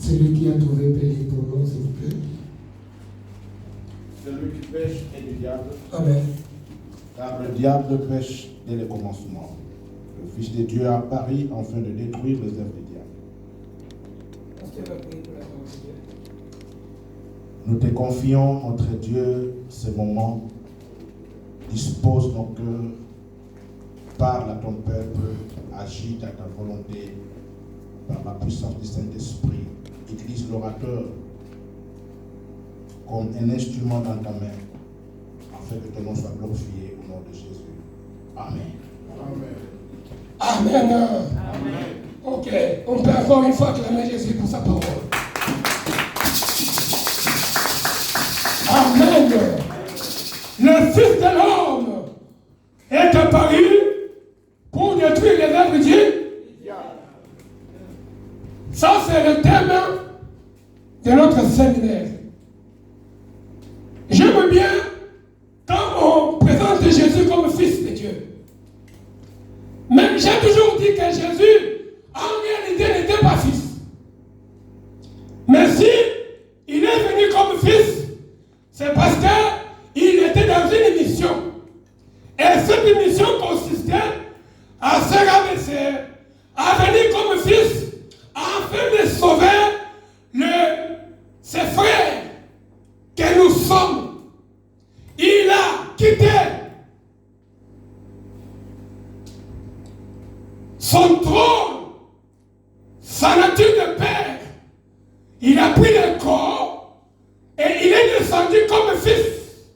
Celui qui a trouvé payé pour nous, s'il vous plaît. Celui qui pêche est du diable. Amen. Car le diable pêche dès le commencement. Le Fils de Dieu a apparu afin de détruire les œuvres du diable. Nous te confions, notre Dieu, ces moments. Dispose nos cœurs, parle à ton peuple, agis à ta volonté par la puissance du Saint-Esprit. Utilise l'orateur comme un instrument dans ta main, afin que ton nom soit glorifié au nom de Jésus. Amen. Amen. Amen. Amen. Ok, on peut encore une fois acclamer Jésus pour sa parole. Amen. Le Fils de l'homme est apparu pour détruire les œuvres du diable. Ça, c'est le thème de notre séminaire. J'aime bien quand on présente Jésus comme Fils de Dieu. Mais j'ai toujours dit que Jésus, en réalité, n'était pas Fils. Mais si il est venu comme Fils, c'est parce qu'il était dans une mission. Et cette mission consistait à se rabaisser, à venir comme Fils, afin de sauver ses frères que nous sommes. Il a quitté son trône, sa nature de père. Il a pris le corps et il est descendu comme Fils.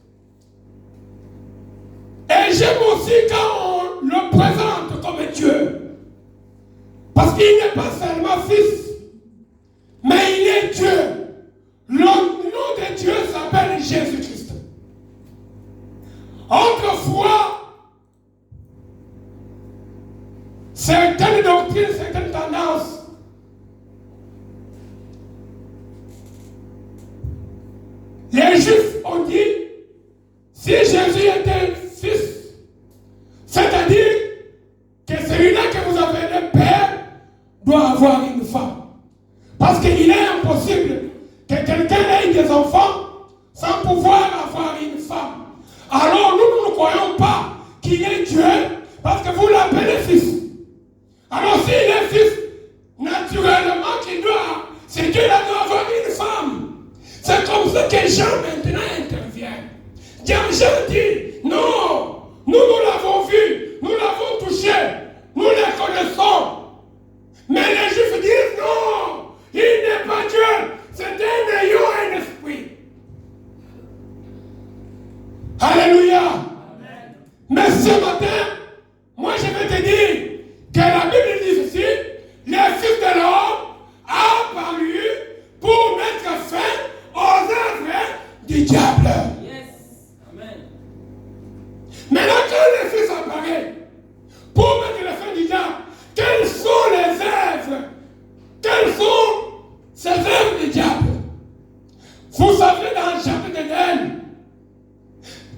Et j'aime aussi quand on le présente comme Dieu. Parce qu'il n'est pas seulement Fils, mais il est Dieu. Le nom de Dieu s'appelle Jésus-Christ. Autrefois, certaines doctrines, certaines tendances les Juifs ont dit, si Jésus était Fils, c'est-à-dire que celui-là que vous appelez Père doit avoir une femme. Parce qu'il est impossible que quelqu'un ait des enfants sans pouvoir avoir une femme. Alors nous ne croyons pas qu'il est Dieu parce que vous l'appelez Fils. Alors s'il est Fils, naturellement c'est Dieu là doit avoir une femme. C'est comme ça que Jean maintenant intervient. Jean dit, non, nous l'avons vu, nous l'avons touché, nous les connaissons. Mais les Juifs disent, non, il n'est pas Dieu, c'est un ayant un esprit. Alléluia. Amen. Mais ce matin, moi je vais te dire que la Bible dit ceci, le Fils de l'homme a apparu pour mettre fin aux œuvres du diable. Yes. Amen. Maintenant, quand le Fils apparaît pour mettre fin du diable, quelles sont les œuvres? Quelles sont ces œuvres du diable? Vous savez, dans le jardin d'Éden,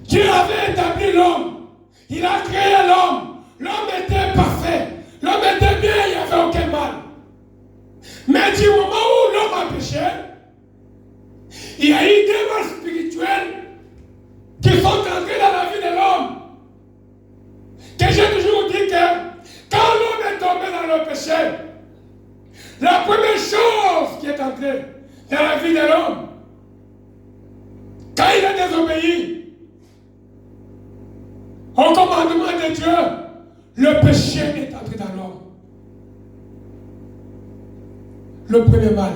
Dieu avait établi l'homme. Il a créé l'homme. L'homme était parfait. L'homme était bien, il n'y avait aucun mal. Mais du moment où l'homme a péché, il y a eu des mal spirituels qui sont entrés dans la vie de l'homme. Que j'ai toujours dit que quand l'homme est tombé dans le péché, la première chose qui est entrée dans la vie de l'homme, quand il a désobéi au commandement de Dieu, le péché est entré dans l'homme. Le premier mal.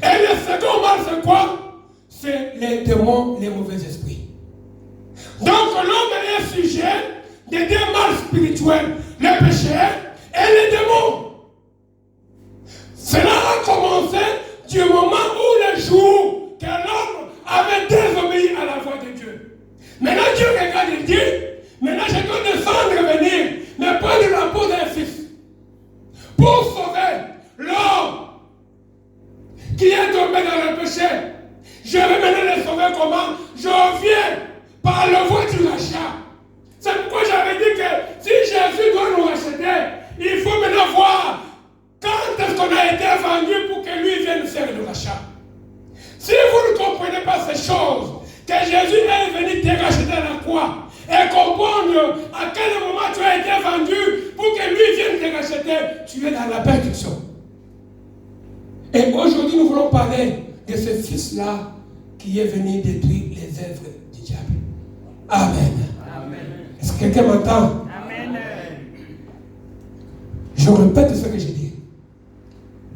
Et le second mal, c'est quoi? C'est les démons, les mauvais esprits. Donc l'homme est sujet des deux mal spirituels, le péché et les démons. Cela a commencé du moment où le jour que l'homme avait désobéi à la voix de Dieu. Maintenant Dieu regarde et dit, maintenant je dois descendre et venir, mais prendre la peau d'un fils pour sauver l'homme qui est tombé dans le péché. Je vais maintenant le sauver comment? Je viens par le voie du rachat. C'est pourquoi j'avais dit que si Jésus doit nous racheter, il faut maintenant voir quand est-ce qu'on a été vendu pour que lui vienne nécessaire de rachat. Si vous ne comprenez pas ces choses, que Jésus est venu te racheter à la croix, et comprendre à quel moment tu as été vendu pour que lui vienne te racheter, tu es dans la perdition. Et aujourd'hui, nous voulons parler de ce fils-là qui est venu détruire les œuvres du diable. Amen. Amen. Est-ce que quelqu'un m'entend? Amen. Je répète ce que j'ai dit.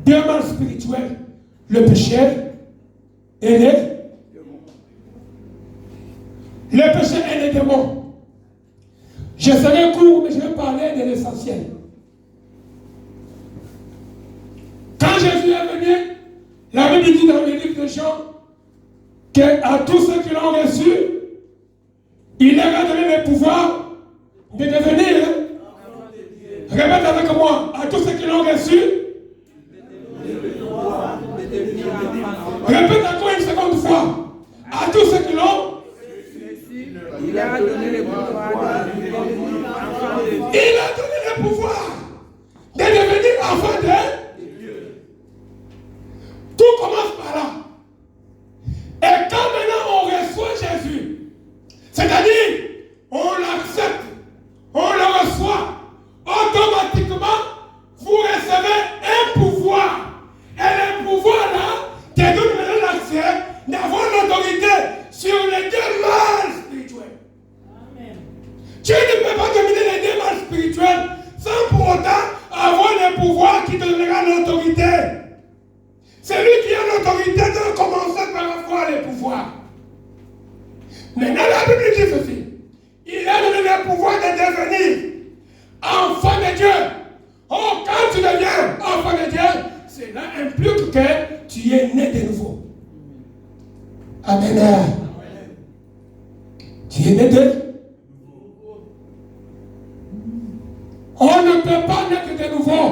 Deux mal spirituels, le péché et les démons. Le péché et les démons. Je serai court, mais je vais parler de l'essentiel. Quand Jésus est venu, la Bible dit dans le livre de Jean qu'à tous ceux qui l'ont reçu, il leur a donné le pouvoir de devenir. Répète avec moi. À tous ceux qui l'ont reçu. Répète encore une seconde fois. À tous ceux qui l'ont. Il a donné le pouvoir de devenir enfant de Dieu. Il a donné le pouvoir de devenir enfant de Dieu. Tout commence par là. Et quand maintenant on reçoit Jésus, c'est-à-dire on l'accepte, on le reçoit, automatiquement vous recevez un pouvoir. Et le pouvoir là te donne maintenant l'accès d'avoir l'autorité sur les deux mâles spirituels. Amen. Tu ne peux pas dominer les deux mâles spirituels sans pour autant avoir le pouvoir qui te donnera l'autorité. C'est lui qui a l'autorité de commencer par avoir le pouvoir. Maintenant, la Bible dit ceci. Il a donné le pouvoir de devenir enfant de Dieu. Oh, quand tu deviens enfant de Dieu, cela implique que tu es né de nouveau. Amen. Amen. Tu es né de nouveau. On ne peut pas naître de nouveau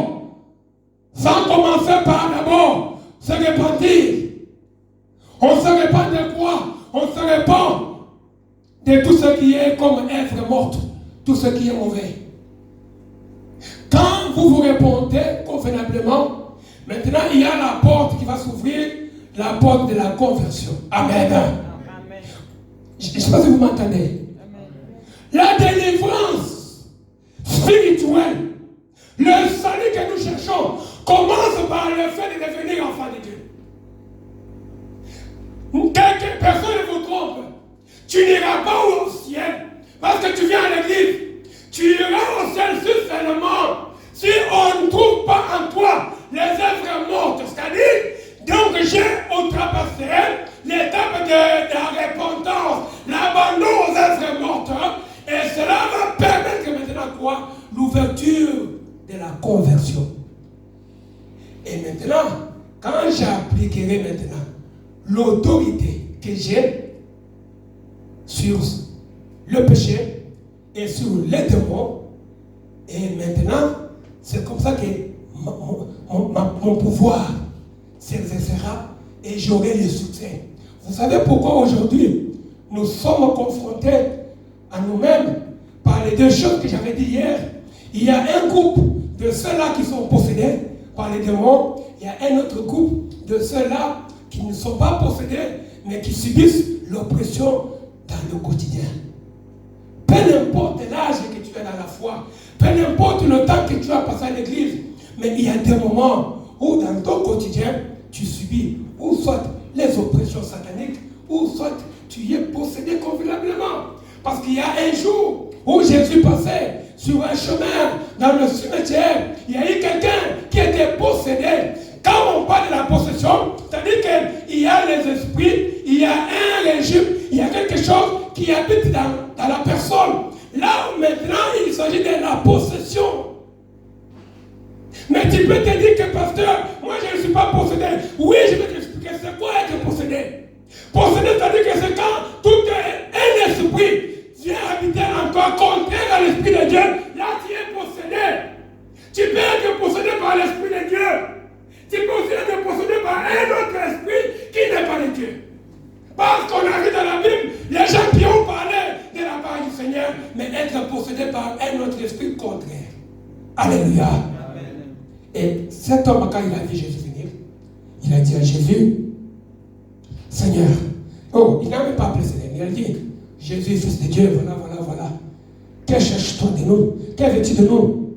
sans commencer par d'abord se repentir. On se repent de quoi? On se repent de tout ce qui est comme œuvre morte, tout ce qui est mauvais. Quand vous vous repentez convenablement, maintenant il y a la porte qui va s'ouvrir, la porte de la conversion. Amen. Amen. Je ne sais pas si vous m'entendez. La délivrance spirituelle, le salut que nous cherchons, commence par le fait de devenir enfant de Dieu. Personne ne vous trompe. Tu n'iras pas au ciel parce que tu viens à l'église. Tu iras au ciel seulement si on ne trouve pas en toi les œuvres mortes. C'est-à-dire, donc j'ai outrepassé l'étape de la repentance, l'abandon aux œuvres mortes. Et cela va permettre maintenant quoi? L'ouverture de la conversion. Et maintenant, quand j'appliquerai maintenant l'autorité que j'ai sur le péché et sur les démons, et maintenant, c'est comme ça que mon pouvoir s'exercera et j'aurai le succès. Vous savez pourquoi aujourd'hui nous sommes confrontés à nous-mêmes par les deux choses que j'avais dit hier. Il y a un groupe de ceux-là qui sont possédés par les démons, il y a un autre groupe de ceux-là qui ne sont pas possédés, mais qui subissent l'oppression dans le quotidien. Peu importe l'âge que tu as dans la foi, peu importe le temps que tu as passé à l'église, mais il y a des moments où dans ton quotidien, tu subis ou soit les oppressions sataniques, ou soit tu es possédé convenablement. Parce qu'il y a un jour où Jésus passait sur un chemin dans le cimetière, il y a eu quelqu'un qui était possédé. Quand on parle de la possession, c'est-à-dire qu'il y a les esprits, il y a un régime, il y a quelque chose qui habite dans la personne. Là où maintenant il s'agit de la possession. Mais tu peux te dire que pasteur, moi je ne suis pas possédé. Oui, je vais t'expliquer c'est quoi être possédé. Possédé, c'est-à-dire que c'est quand tout un esprit vient habiter encore contraire à l'esprit de Dieu. Là tu es possédé. Tu peux être possédé par l'esprit de Dieu. Tu peux aussi être possédé par un autre esprit qui n'est pas de Dieu. Parce qu'on a vu dans la Bible, les gens qui ont parlé de la part du Seigneur, mais être possédé par un autre esprit contraire. Alléluia. Amen. Et cet homme, quand il a vu Jésus venir, Il a dit à Jésus, Seigneur, oh, il n'a même pas appelé Seigneur, il a dit, Jésus, fils de Dieu, voilà. Que cherches-tu de nous? Que veux-tu de nous?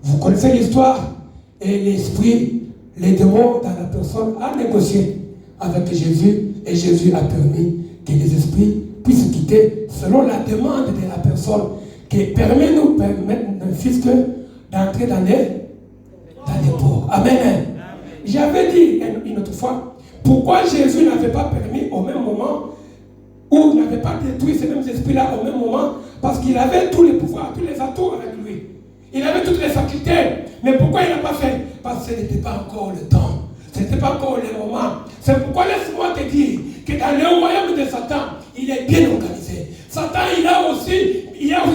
Vous connaissez l'histoire et l'esprit, les démons dans la personne a négocié avec Jésus et Jésus a permis que les esprits puissent quitter selon la demande de la personne qui permet le Fils d'entrer dans les ports. Amen. J'avais dit une autre fois, pourquoi Jésus n'avait pas permis au même moment, ou n'avait pas détruit ces mêmes esprits-là au même moment, parce qu'il avait tous les pouvoirs, tous les atouts avec lui. Il avait toutes les facultés. Mais pourquoi il n'a pas fait? Parce que ce n'était pas encore le temps. Ce n'était pas encore le moment. C'est pourquoi laisse-moi te dire que dans le royaume de Satan, il est bien organisé. Satan, il a aussi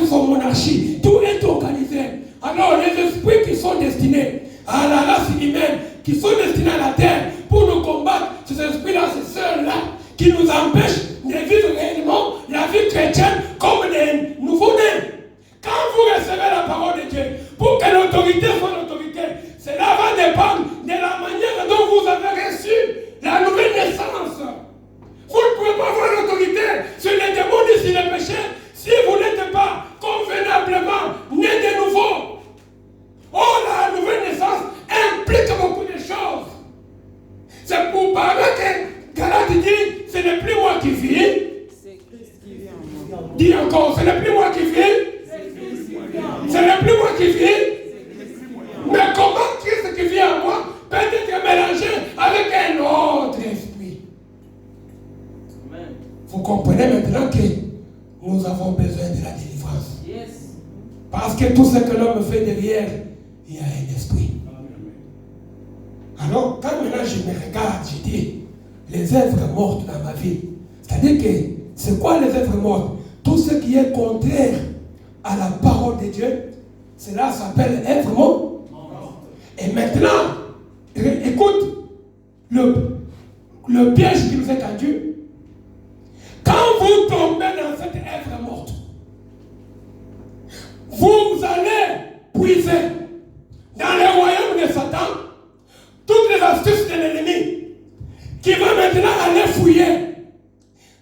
son monarchie. Tout est organisé. Alors les esprits qui sont destinés à la race humaine, qui sont destinés à la terre, pour nous combattre, ces esprits-là, ces sœurs-là, qui nous empêchent de vivre réellement la vie chrétienne comme des nouveaux-nés. Quand vous recevez la parole de Dieu, pour que l'autorité soit l'autorité, cela va dépendre de la manière dont vous avez reçu la nouvelle naissance. Vous ne pouvez pas avoir l'autorité sur les démons et sur les péchés si vous n'êtes pas convenablement né de nouveau. Oh, la nouvelle naissance implique beaucoup de choses. C'est pour parler que Galate dit, ce n'est plus moi qui vis. C'est Christ qui vit en moi. Dis encore, ce n'est plus moi qui vis. Ce n'est plus moi qui vis. Mais comment Christ qui vit en moi peut être mélangé avec un autre esprit? Amen. Vous comprenez maintenant que nous avons besoin de la délivrance. Yes. Parce que tout ce que l'homme fait derrière, il y a un esprit. Alors, quand maintenant je me regarde, je dis, les œuvres mortes dans ma vie, c'est-à-dire que, c'est quoi les œuvres mortes? Tout ce qui est contraire à la parole de Dieu, cela s'appelle œuvre morte. Et maintenant, écoute, le piège qui nous est tendu, quand vous tombez dans cette œuvre morte, vous allez puiser dans le royaume de Satan toutes les astuces de l'ennemi qui va maintenant aller fouiller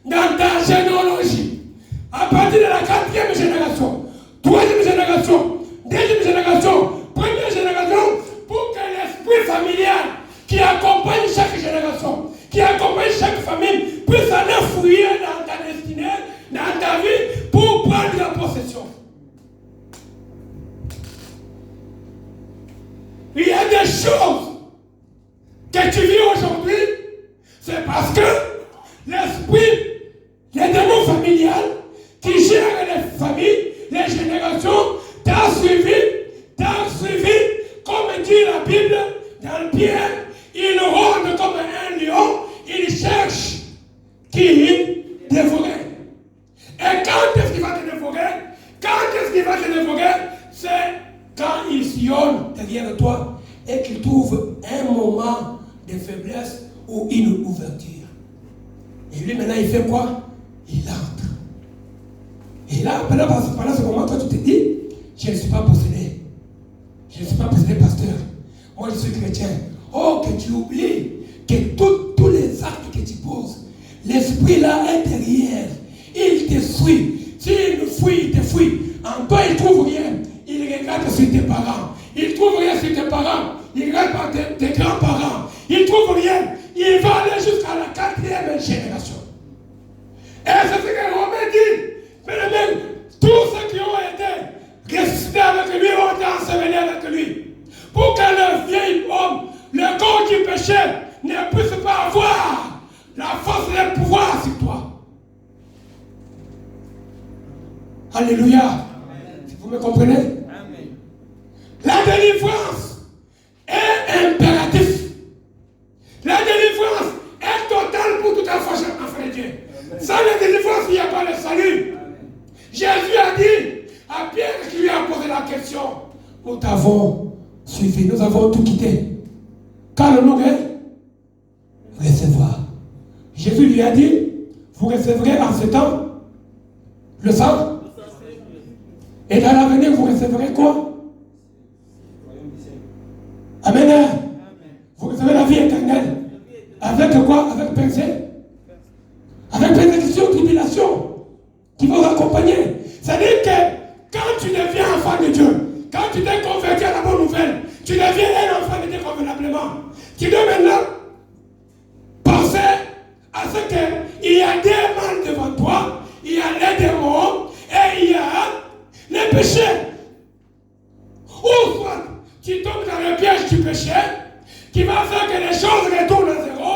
dans ta généalogie à partir de la 4e génération, 3e génération, 2e génération, 1re génération, pour que l'esprit familial qui accompagne chaque génération, qui accompagne chaque famille, puisse aller fouiller dans ta destinée, dans ta vie, pour prendre la possession. Il y a des choses que tu vis aujourd'hui, c'est parce que l'esprit, les démons familiales qui gèrent les familles, les générations, t'as suivi, comme dit la Bible, dans Pierre, il rôde comme un lion, il cherche qui dévorer. Et quand est-ce qu'il va te dévorer? C'est quand il sillonne derrière toi et qu'il trouve un moment de faiblesse ou une ouverture. Et lui maintenant il fait quoi? Il entre. Et là, pendant ce moment, toi tu te dis, je ne suis pas possédé. Je ne suis pas possédé, pasteur. Moi je suis chrétien. Oh, que tu oublies que tous les actes que tu poses, l'esprit là est derrière. Il te suit. S'il te fuit. En toi il ne trouve rien. Il regarde sur tes parents. Il ne trouve rien sur tes parents. Il regarde par tes grands-parents. Il ne trouve rien. Il va aller jusqu'à la 4e génération. Et c'est ce que Romain dit. Mais même, tous ceux qui ont été ressuscités avec lui ont été ensevelis avec lui. Pour que le vieil homme, le corps du péché, ne puisse pas avoir la force et le pouvoir sur toi. Alléluia. Amen. Vous me comprenez? Amen. La délivrance est impérative. La délivrance est totale pour tout enfant de Dieu. Amen. Sans la délivrance, il n'y a pas le salut. Amen. Jésus a dit à Pierre qui lui a posé la question, nous t'avons suivi, nous avons tout quitté. Qu'allons-nous recevoir? Jésus lui a dit, vous recevrez en ce temps le sang. Et dans l'avenir, vous recevrez quoi? Amen. Vous recevez la vie éternelle. Avec quoi? Avec pensée. Avec persécution, tribulation qui vont accompagner. C'est-à-dire que quand tu deviens enfant de Dieu, quand tu t'es converti à la bonne nouvelle, tu deviens un enfant de Dieu convenablement. Tu dois maintenant penser à ce qu'il y a des mal devant toi, il y a les démons et il y a les péchés. Ou soit tu tombes dans le piège du péché qui va faire que les choses retournent à zéro,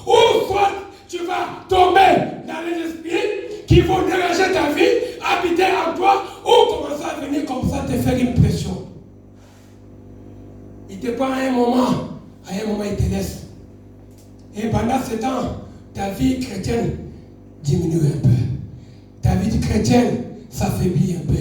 ou soit tu vas tomber dans les esprits qui vont déranger ta vie, habiter en toi, ou commencer à venir comme ça te faire une pression. Il te prend à un moment il te laisse. Et pendant ce temps, ta vie chrétienne diminue un peu. Ta vie chrétienne s'affaiblit un peu.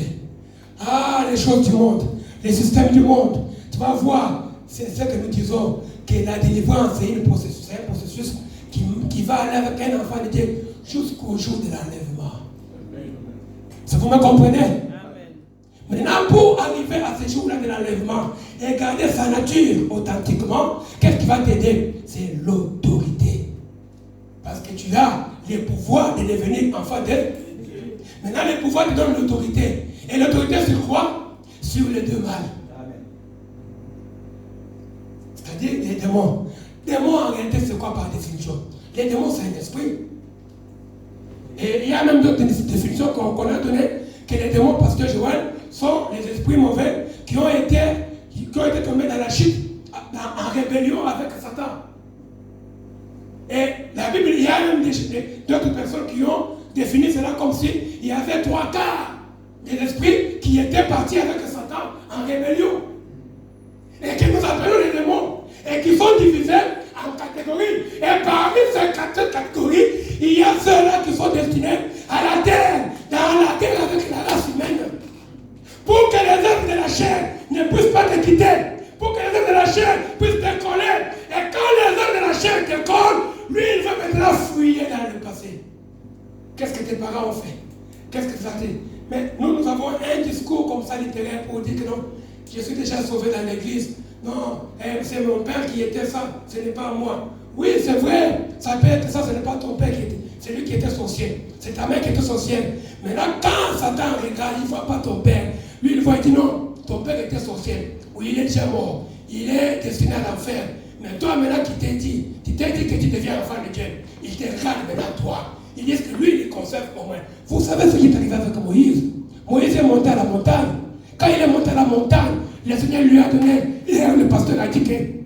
Ah, les choses du monde, les systèmes du monde, tu vas voir, c'est ce que nous disons, que la délivrance, c'est un processus qui va aller avec un enfant de Dieu jusqu'au jour de l'enlèvement. Ça vous me comprenez? Amen. Maintenant, pour arriver à ce jour-là de l'enlèvement et garder sa nature authentiquement, qu'est-ce qui va t'aider? C'est l'autorité. Parce que tu as le pouvoir de devenir enfant de Dieu. Maintenant, le pouvoir te donne l'autorité. Et l'autorité sur quoi? Sur les deux mâles. C'est-à-dire les démons. Les démons en réalité, c'est quoi par définition? Les démons, c'est un esprit. Et il y a même d'autres définitions qu'on a données, que les démons, parce que Joël, sont les esprits mauvais qui ont été tombés dans la chute, en rébellion avec Satan. Et la Bible, il y a même d'autres personnes qui ont défini cela comme si il y avait 3/4 des esprits qui étaient partis avec Satan en rébellion. Et que nous appelons les démons. Et qui sont divisés en catégories. Et parmi ces 4 catégories, il y a ceux-là qui sont destinés à la terre, dans la terre avec la race humaine. Pour que les œuvres de la chair ne puissent pas te quitter. Pour que les œuvres de la chair puissent te coller. Et quand les œuvres de la chair te collent, lui, il va maintenant fouiller dans le passé. Qu'est-ce que tes parents ont fait? Qu'est-ce que ça dit? Mais nous avons un discours comme ça littéraire pour dire que non, je suis déjà sauvé dans l'église. Non, c'est mon père qui était ça, ce n'est pas moi. Oui, c'est vrai, ça peut être ça, ce n'est pas ton père qui était, c'est lui qui était sorcier. C'est ta mère qui était sorcière. Mais là, quand Satan regarde, il ne voit pas ton père. Lui, il voit, il dit non, ton père était sorcier. Oui, il est déjà mort. Il est destiné à l'enfer. Mais toi, maintenant, qui t'es dit que tu deviens enfant de Dieu, il te regarde maintenant, toi. Il dit que lui, il conserve au moins. Vous savez ce qui est arrivé avec Moïse? Moïse est monté à la montagne. Quand il est monté à la montagne, le Seigneur lui a donné, le pasteur a dit qu'il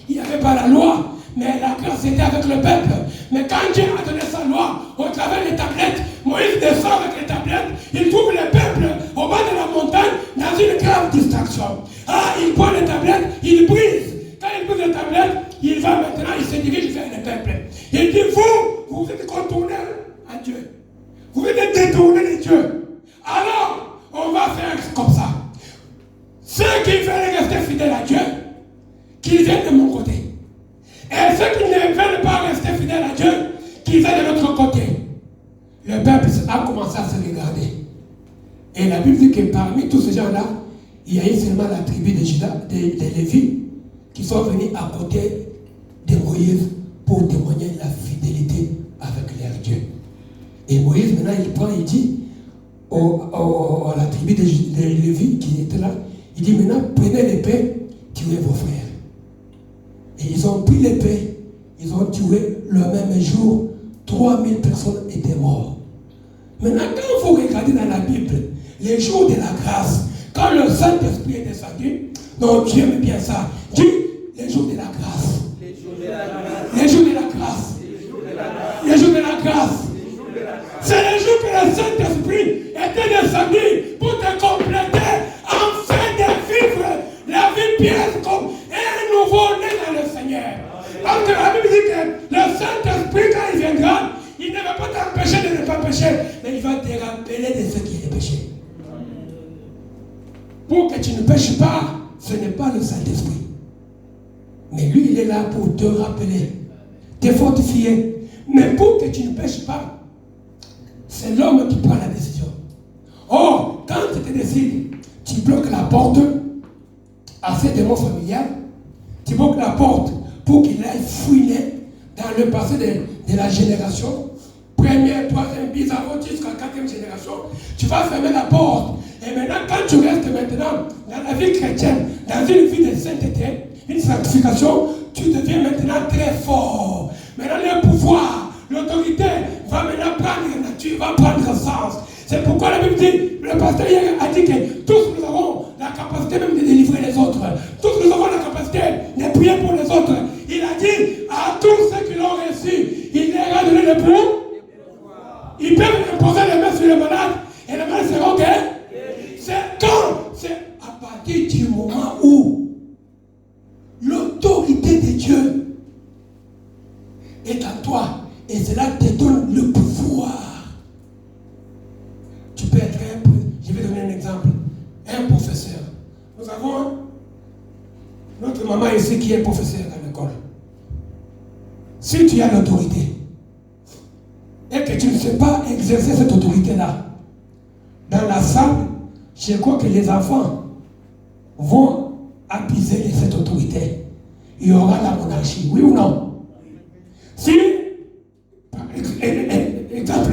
n'y avait pas la loi, mais la grâce était avec le peuple. Mais quand Dieu a donné sa loi au travers des tablettes, Moïse descend avec les tablettes, il trouve le peuple au bas de la montagne dans une grave distraction. Ah, il prend les tablettes, il brise. Quand il brise les tablettes, il va maintenant, il se dirige vers le peuple. Il dit, vous êtes contournés à Dieu. Vous êtes détournés de Dieu. Alors, on va faire comme ça. Ceux qui veulent rester fidèles à Dieu, qu'ils viennent de mon côté. Et ceux qui ne veulent pas rester fidèles à Dieu, qu'ils viennent de l'autre côté. Le peuple a commencé à se regarder. Et la Bible dit que parmi tous ces gens-là, il y a eu seulement la tribu de Juda, des Lévites, qui sont venus à côté de Moïse pour témoigner la fidélité avec leur Dieu. Et Moïse, maintenant, il prend, il dit à la tribu de Lévites qui était là, il dit maintenant, prenez l'épée, tuez vos frères. Et ils ont pris l'épée, ils ont tué le même jour, 3000 personnes étaient mortes. Maintenant, quand vous regardez dans la Bible, les jours de la grâce, quand le Saint-Esprit est descendu, non, Dieu aime bien ça, dit les jours de la grâce. Les jours de la grâce. Les jours de la grâce. Les jours de la grâce. C'est les jours que le Saint-Esprit était descendu pour te compléter afin de vivre la vie pièce comme un nouveau-né dans le Seigneur. Parce que la Bible dit que le Saint-Esprit, quand il viendra, il ne va pas t'empêcher de ne pas pécher, mais il va te rappeler de ce qui est péché. Pour que tu ne pêches pas, ce n'est pas le Saint-Esprit. Mais lui, il est là pour te rappeler, te fortifier. Mais pour que tu ne pêches pas, c'est l'homme qui prend la décision. Or, quand tu te décides, tu bloques la porte à ces démons familiales, tu bloques la porte pour qu'il aille fouiller dans le passé de la génération, première, troisième, bis avant jusqu'à la quatrième génération, tu vas fermer la porte. Et maintenant, quand tu restes maintenant dans la vie chrétienne, dans une vie de sainteté, une sanctification, tu deviens maintenant très fort. Maintenant, le pouvoir, l'autorité va maintenant prendre nature, va prendre sens. C'est pourquoi la Bible dit, le pasteur hier a dit que tous nous avons la capacité même de délivrer les autres. Tous nous avons la capacité de prier pour les autres. Il a dit à tous ceux qui l'ont reçu, il leur a donné le pouvoir. Ils peuvent imposer les mains sur les malades et les malades seront guéris. C'est quand? C'est à partir du moment où l'autorité de Dieu est en toi et cela te donne le pouvoir. Tu peux être je vais donner un exemple, un professeur. Nous avons notre maman ici qui est professeur à l'école. Si tu as l'autorité et que tu ne sais pas exercer cette autorité-là, dans la salle, je crois que les enfants vont abuser de cette autorité. Il y aura la monarchie, oui ou non? Si, par exemple,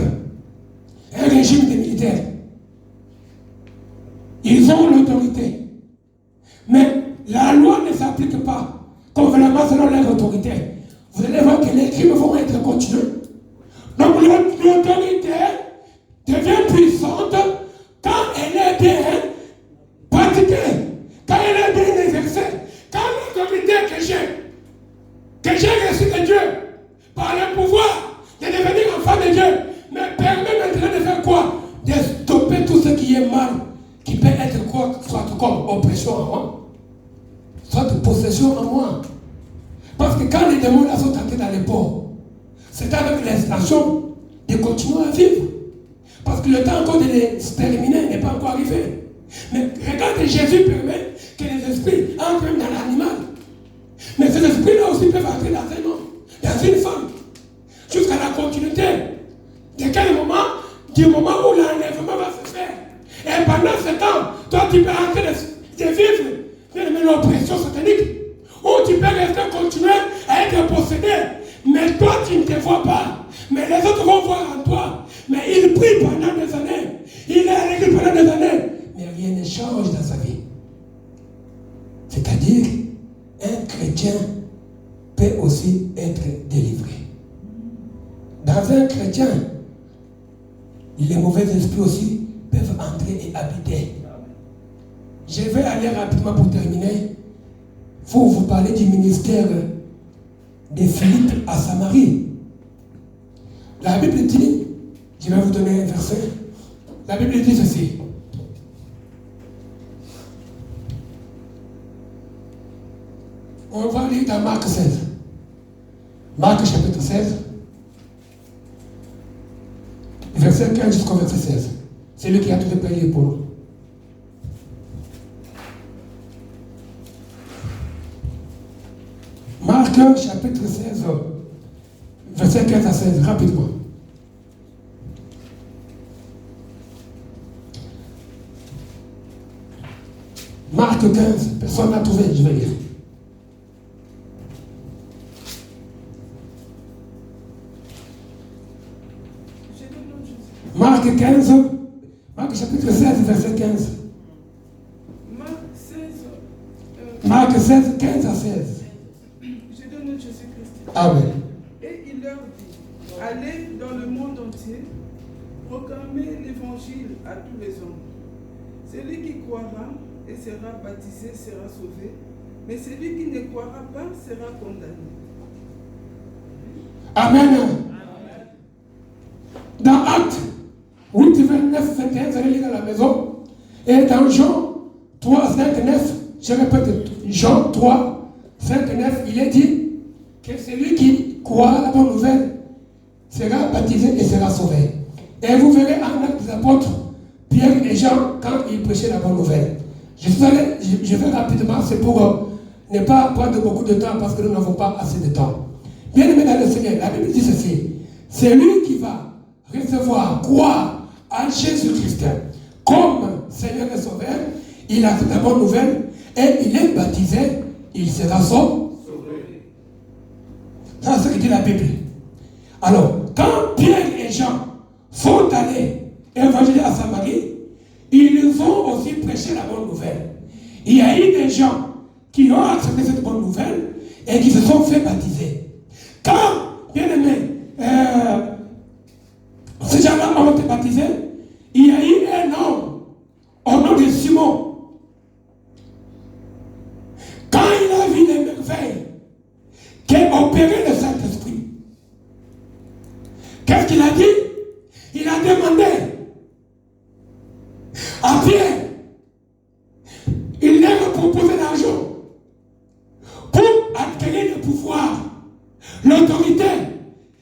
un régime de militaires, ils ont l'autorité, mais la loi ne s'applique pas convenablement selon leur autorité. Vous allez voir que les crimes vont être continués. Donc l'autorité devient puissante quand elle est bien pratiquée, quand elle est bien exercée, quand l'autorité que j'ai reçue de Dieu, par le pouvoir de devenir enfant de Dieu, me permet maintenant de faire quoi? De stopper tout ce qui est mal, qui peut être quoi? Soit comme oppression en moi, soit possession en moi. Parce que quand les démons là sont entrés dans les ports, c'est avec l'intention de continuer à vivre. Parce que le temps encore de les terminer n'est pas encore arrivé. Mais regarde, Jésus permet que les esprits entrent même dans l'animal. Mais ces esprits-là aussi peuvent entrer dans un homme, dans une femme, jusqu'à la continuité. De quel moment? Du moment où l'enlèvement va se faire. Et pendant ce temps, toi tu peux entrer de vivre l'oppression satanique. Ou tu peux rester continuer à être possédé. Mais toi tu ne te vois pas. Mais les autres vont voir en toi. Mais il prie pendant des années. Il est à l'église pendant des années. Mais rien ne change dans sa vie. C'est-à-dire, un chrétien peut aussi être délivré. Dans un chrétien, les mauvais esprits aussi peuvent entrer et habiter. Je vais aller rapidement pour terminer. Il faut vous parler du ministère de Philippe à Samarie. La Bible dit, je vais vous donner un verset. La Bible dit ceci. On va lire dans Marc 16. Marc chapitre 16. Verset 15 jusqu'au verset 16. C'est lui qui a tout payé pour nous. Marc chapitre 16, verset 15 à 16, rapidement. Marc 15, personne n'a trouvé, je vais lire. Marc 15, Marc chapitre 16, verset 15. Marc 16, 15 à 16. Je donne Jésus-Christ. Amen. Et il leur dit, allez dans le monde entier, proclamez l'évangile à tous les hommes. Celui qui croira et sera baptisé sera sauvé, mais celui qui ne croira pas sera condamné. Amen. Dans Actes 8, 29, 21, vous allez lire à la maison. Et dans Jean 3, 5, 9, je répète, Jean 3, 5, 9, il est dit que celui qui croit à la bonne nouvelle sera baptisé et sera sauvé. Et vous verrez en Actes des Apôtres, Pierre et Jean, quand ils prêchaient la bonne nouvelle. Je vais rapidement, c'est pour ne pas prendre beaucoup de temps parce que nous n'avons pas assez de temps. Bien aimé dans le Seigneur, la Bible dit ceci. C'est lui qui va recevoir, croire en Jésus-Christ comme Seigneur et Sauveur. Il a fait la bonne nouvelle et il est baptisé, il sera sauvé. Ça, c'est ce dit la Bible. Alors, quand Pierre et Jean sont allés évangéliser à Samarie, ils ont aussi prêché la bonne nouvelle. Il y a eu des gens qui ont accepté cette bonne nouvelle et qui se sont fait baptiser. Quand, bien aimé, ces gens-là ont été baptisés, il y a eu un homme au nom de Simon. Quand il a vu les merveilles qu'a opéré le Saint-Esprit, qu'est-ce qu'il a dit? Il a demandé à Pierre, il leur a proposé l'argent pour acquérir le pouvoir, l'autorité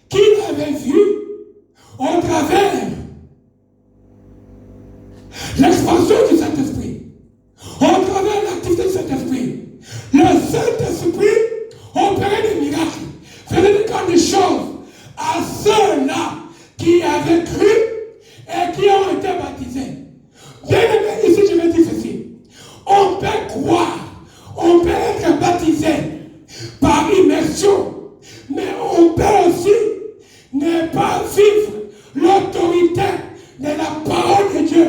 qu'il avait vue au travers l'expansion du Saint-Esprit, au travers l'activité du Saint-Esprit. Le Saint-Esprit opérait des miracles, faisait de grandes choses à ceux-là qui avaient cru et qui ont été baptisés. Bien aimé, ici je vais dire ceci. On peut croire, on peut être baptisé par immersion, mais on peut aussi ne pas vivre l'autorité de la parole de Dieu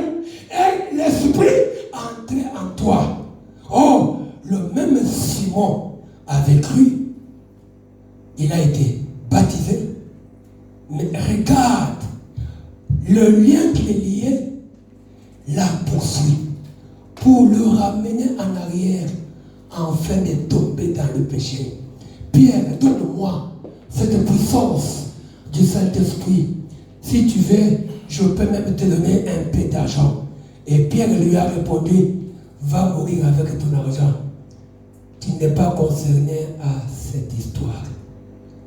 et l'Esprit entrer en toi. Oh, le même Simon avait cru, il a été baptisé, mais regarde, le lien qui est lié l'a poursuit pour le ramener en arrière afin de tomber dans le péché. Pierre, donne-moi cette puissance du Saint-Esprit. Si tu veux, je peux même te donner un peu d'argent. Et Pierre lui a répondu, va mourir avec ton argent. Tu n'es pas concerné à cette histoire.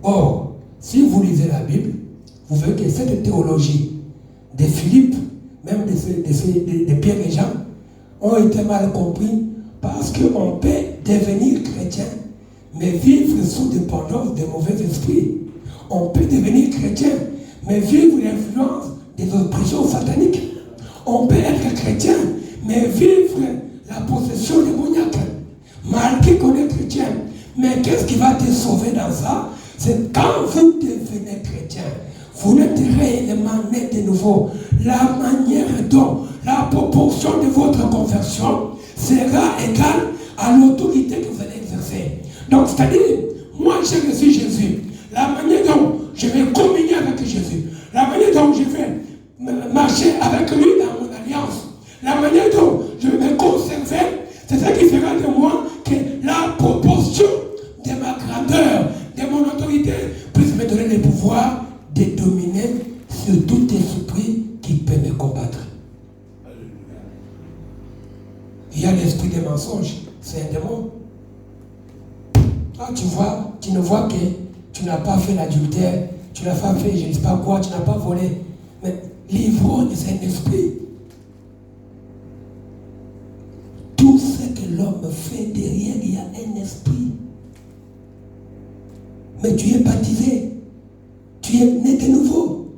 Or, si vous lisez la Bible, vous verrez que cette théologie de Philippe, même de Pierre et Jean, ont été mal compris parce qu'on peut devenir chrétien, mais vivre sous dépendance des mauvais esprits. On peut devenir chrétien, mais vivre l'influence des oppressions sataniques. On peut être chrétien, mais vivre la possession démoniaque. Malgré qu'on est chrétien. Mais qu'est-ce qui va te sauver dans ça? C'est quand vous devenez chrétien, vous n'êtes réellement né de nouveau. La manière dont la proportion de votre conversion sera égale à l'autorité que vous allez exercer. Donc, c'est-à-dire, moi j'ai reçu Jésus. La manière dont je vais communier avec Jésus, la manière dont je vais marcher avec lui dans mon alliance, la manière dont je vais me conserver, c'est ça qui fera de moi que la proportion de ma grandeur, de mon autorité, puisse me donner le pouvoir de dominer sur tout esprit qui peut me combattre. Il y a l'esprit des mensonges, c'est un démon. Ah, tu ne vois que tu n'as pas fait l'adultère, tu n'as pas fait je ne sais pas quoi, tu n'as pas volé. Mais l'ivrogne, c'est un esprit. Tout ce que l'homme fait derrière, il y a un esprit. Mais tu es baptisé, tu es né de nouveau.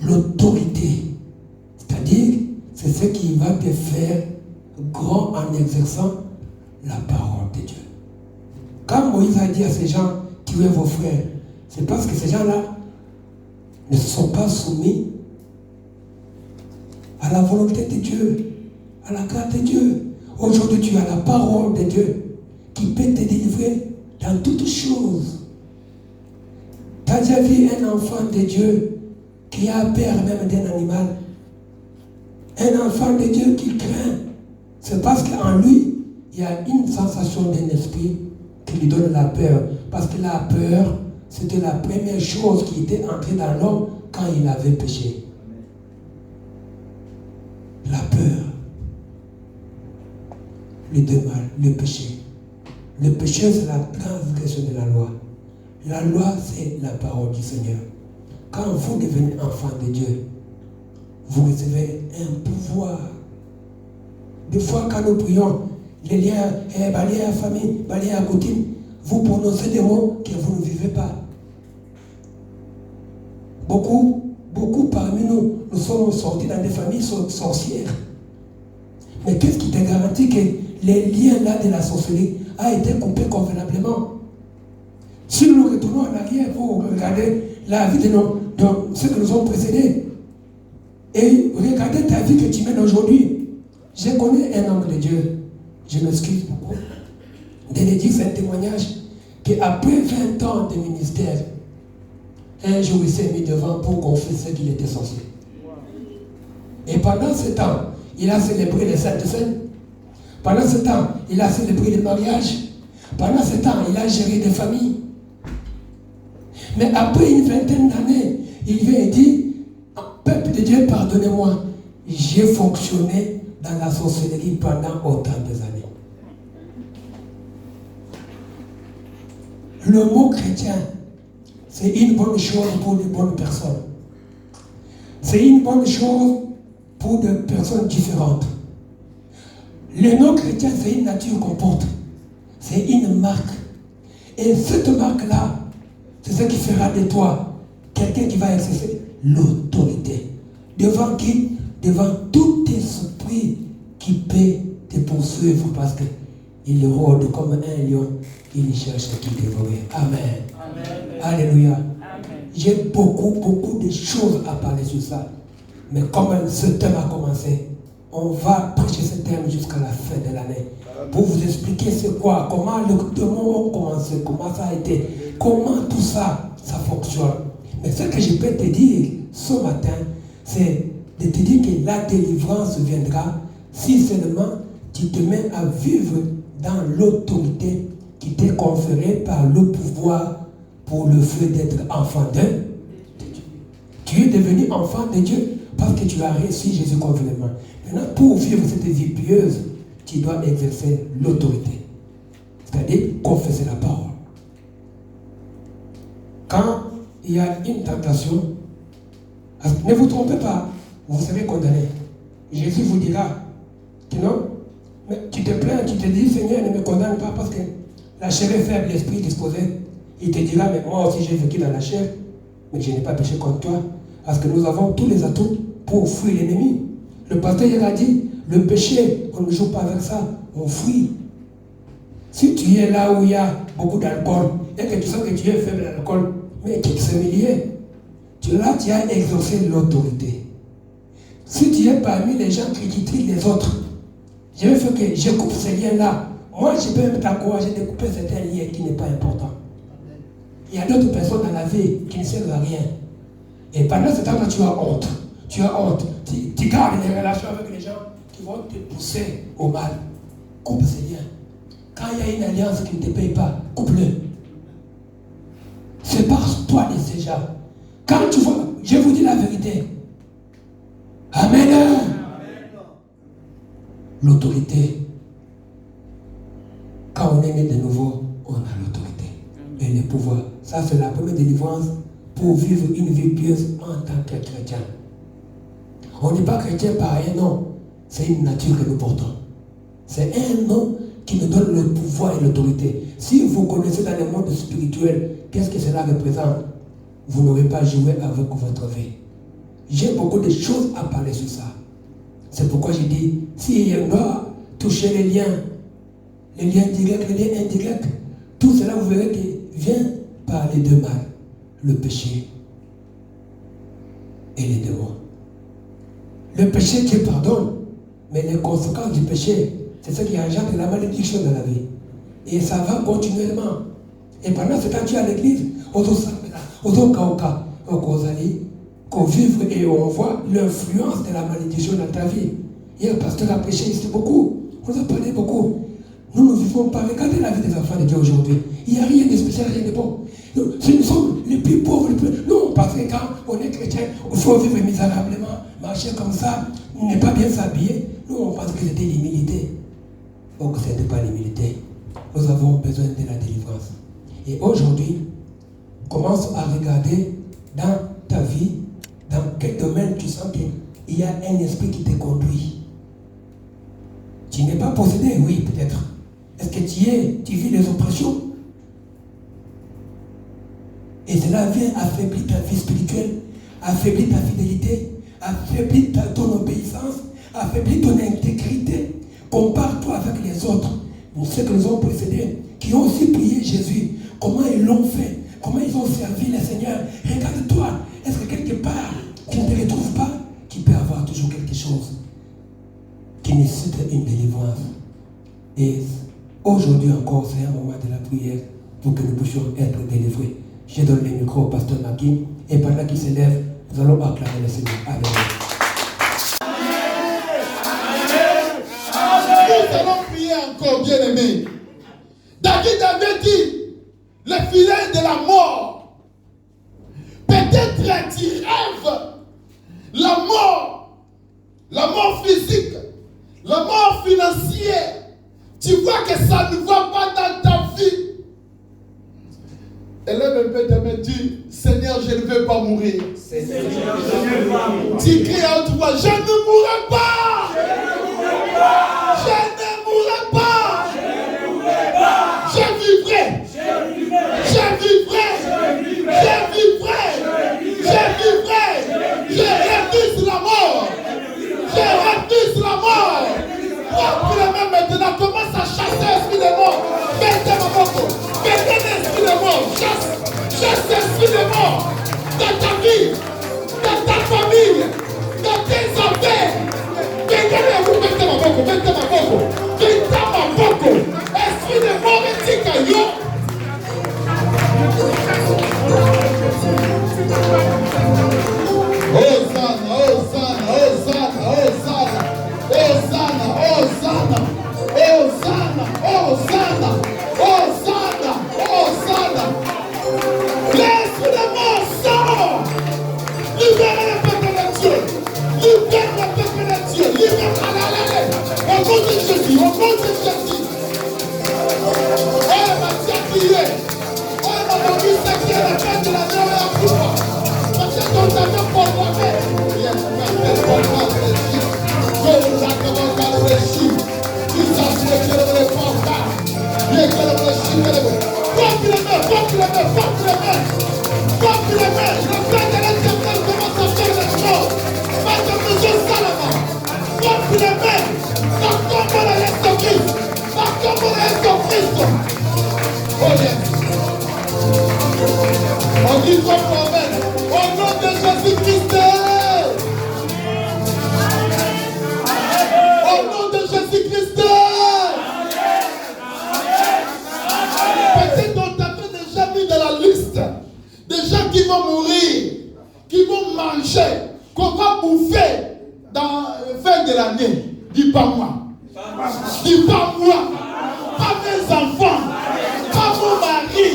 L'autorité, c'est-à-dire, c'est ce qui va te faire grand en exerçant la parole de Dieu. Quand Moïse a dit à ces gens, tuez vos frères, c'est parce que ces gens-là ne se sont pas soumis à la volonté de Dieu, à la grâce de Dieu. Aujourd'hui, tu as la parole de Dieu qui peut te délivrer dans toutes choses. Tu as déjà vu un enfant de Dieu qui a peur même d'un animal? Un enfant de Dieu qui craint. C'est parce qu'en lui, il y a une sensation d'un esprit qui lui donne la peur. Parce que la peur, c'était la première chose qui était entrée dans l'homme quand il avait péché. La peur. Le mal, le péché. Le péché, c'est la transgression de la loi. La loi, c'est la parole du Seigneur. Quand vous devenez enfant de Dieu, vous recevez un pouvoir. Des fois, quand nous prions, les liens, balayer à la famille, balayer à la routine, vous prononcez des mots que vous ne vivez pas. Beaucoup parmi nous, nous sommes sortis dans des familles sorcières. Mais qu'est-ce qui te garantit que les liens là de la sorcellerie a été coupés convenablement? Si nous retournons en arrière pour regarder la vie de ceux qui nous ont précédés. Et regardez ta vie que tu mènes aujourd'hui. Je connais un homme de Dieu. Je m'excuse beaucoup. De lui dire, c'est un témoignage qu'après 20 ans de ministère, un jour il s'est mis devant pour confier ce qu'il était censé. Et pendant ce temps, il a célébré les Saintes Seines. Pendant ce temps, il a célébré les mariages. Pendant ce temps, il a géré des familles. Mais après une vingtaine d'années, il vient et dit, peuple de Dieu, pardonnez-moi, j'ai fonctionné dans la sorcellerie pendant autant d'années. Le mot chrétien, c'est une bonne chose pour les bonnes personnes. C'est une bonne chose pour des personnes différentes. Le nom chrétien, c'est une nature qu'on porte. C'est une marque. Et cette marque-là, c'est ce qui fera de toi quelqu'un qui va exercer l'autorité. Devant qui? Devant tout esprit qui peut te poursuivre parce qu'il rôde comme un lion, il cherche à qui dévorer. Amen. Amen. Alléluia. Amen. J'ai beaucoup de choses à parler sur ça. Mais comme ce thème a commencé, on va prêcher ce thème jusqu'à la fin de l'année. Pour vous expliquer c'est quoi, comment le démon a commencé, comment ça a été, comment tout ça, ça fonctionne. Mais ce que je peux te dire ce matin, c'est de te dire que la délivrance viendra si seulement tu te mets à vivre dans l'autorité qui t'est conférée par le pouvoir pour le fait d'être enfant de Dieu. Tu es devenu enfant de Dieu parce que tu as reçu Jésus convenablement. Maintenant, pour vivre cette vie pieuse, tu dois exercer l'autorité. C'est-à-dire confesser la parole. Quand il y a une tentation, ne vous trompez pas, vous serez condamné. Jésus vous dira que non, mais tu te plains, tu te dis, Seigneur, ne me condamne pas parce que la chair est faible, l'esprit est disposé. Il te dira, mais moi aussi j'ai vécu dans la chair, mais je n'ai pas péché contre toi. Parce que nous avons tous les atouts pour fuir l'ennemi. Le pasteur hier a dit, le péché, on ne joue pas avec ça, on fuit. Si tu es là où il y a beaucoup d'alcool, et que tu sens que tu es faible à l'alcool, mais tu es familier, là tu as exaucé l'autorité. Si tu es parmi les gens qui critiquent les autres, je veux faire que je coupe ces liens-là. Moi, je peux même t'encourager de couper certains liens qui n'est pas important. Il y a d'autres personnes dans la vie qui ne servent à rien. Et pendant ce temps-là, tu as honte. Tu as honte. Tu gardes les relations avec les gens qui vont te pousser au mal. Coupe ces liens. Quand il y a une alliance qui ne te paye pas, coupe-le. Sépare-toi de ces gens. Quand tu vois, je vous dis la vérité. Amen. L'autorité. Quand on est né de nouveau, on a l'autorité. Et le pouvoir. Ça, c'est la première délivrance pour vivre une vie pieuse en tant que chrétien. On n'est pas chrétien par un nom. C'est une nature que nous portons. C'est un nom qui nous donne le pouvoir et l'autorité. Si vous connaissez dans le monde spirituel, qu'est-ce que cela représente? Vous n'aurez pas joué avec votre vie. J'ai beaucoup de choses à parler sur ça. C'est pourquoi j'ai dit, si on doit toucher les liens directs, les liens indirects, tout cela vous verrez qu'il vient par les deux mal. Le péché et les démons. Le péché, Dieu pardonne, mais les conséquences du péché, c'est ce qui engendre la malédiction dans la vie. Et ça va continuellement. Et pendant ce temps, tu es à l'église, qu'on vive et on voit l'influence de la malédiction dans ta vie. Hier, le pasteur a prêché ici beaucoup. On nous a parlé beaucoup. Nous ne vivons pas. Regardez la vie des enfants de Dieu aujourd'hui. Il n'y a rien de spécial, rien de bon. Nous sommes les plus pauvres, les plus... Non, parce que quand on est chrétien, il faut vivre misérablement, marcher comme ça, ne pas bien s'habiller. Nous, on pense que c'était l'humilité. Donc, ce n'était pas l'humilité. Nous avons besoin de la délivrance. Et aujourd'hui, commence à regarder dans ta vie, dans quel domaine tu sens qu'il y a un esprit qui te conduit. Tu n'es pas possédé, oui, peut-être. Est-ce que tu vis les oppressions? Et cela vient affaiblir ta vie spirituelle, affaiblir ta fidélité, affaiblir ton obéissance, affaiblir ton intégrité. Compare-toi avec les autres, ceux qui nous ont précédés, qui ont aussi prié Jésus. Comment ils l'ont fait? comment ils ont servi le Seigneur. Regarde-toi, est-ce que quelque part, tu ne te retrouves pas? Tu peux avoir toujours quelque chose qui nécessite une délivrance. Et aujourd'hui encore, c'est un moment de la prière pour que nous puissions être délivrés. Je donne le micro au pasteur Magui et pendant qu'il s'élève, nous allons acclamer le Seigneur. Amen. Nous allons prier encore, bien-aimés. David avait dit, le filet de la mort. Peut-être tu rêves la mort physique, la mort financière. Tu vois que ça ne va pas dans ta vie. Élève un peu ta main, dis, Seigneur, je ne veux pas mourir. Seigneur, je ne veux pas mourir. Tu cries à haute voix, je ne mourrai pas. Je ne mourrai pas. Je ne mourrai pas. Je vivrai. Je vivrai. Je vivrai. Je vivrai. Je vivrai. Je refuse la mort. Je refuse la mort. Prends la main maintenant, commence à chasser l'esprit de mort. Mettez ma moto. Mettez l'esprit de mort. Chasse l'esprit de mort. Dans ta vie, dans ta famille, dans tes affaires. Mettez ma moto. Mettez ma moto. Mettez ma moto. Esprit de mort et tika yo. Hosanna, Hosanna, Hosanna, Hosanna, Hosanna, Hosanna, Hosanna, Hosanna, Hosanna, Hosanna. L'esprit de mort sort. Libère le peuple de Dieu. Libère le peuple de Dieu. Libère, allez. Au nom de Jésus, au nom de Jésus. Oh, ma Dieu, oh, ma famille, c'est qui est la fête de la terre et la foi. Parce que ton amour pour moi-même. Yes, mais c'est pour moi, Jésus. Je l'accorde à le récit. Il s'assure que le vrai porte. Bien que le récit, porte les mains, porte les mains, porte les mains. Porte les mains. Le Père de l'Éternel commence à faire les choses. Pas de mesure Salomon. Porte les mains. Dans ton nom de Jésus-Christ. Dans ton nom de Jésus-Christ. Oh yes. On dit comme Amen. Au nom de Jésus-Christ. Au nom de Jésus-Christ. Peut-être on t'avait déjà mis dans la liste des gens qui vont mourir, qui vont manger, qu'on va bouffer dans la fin de l'année. Dis pas moi. Dis pas moi. Pas mes enfants. Pas mon mari.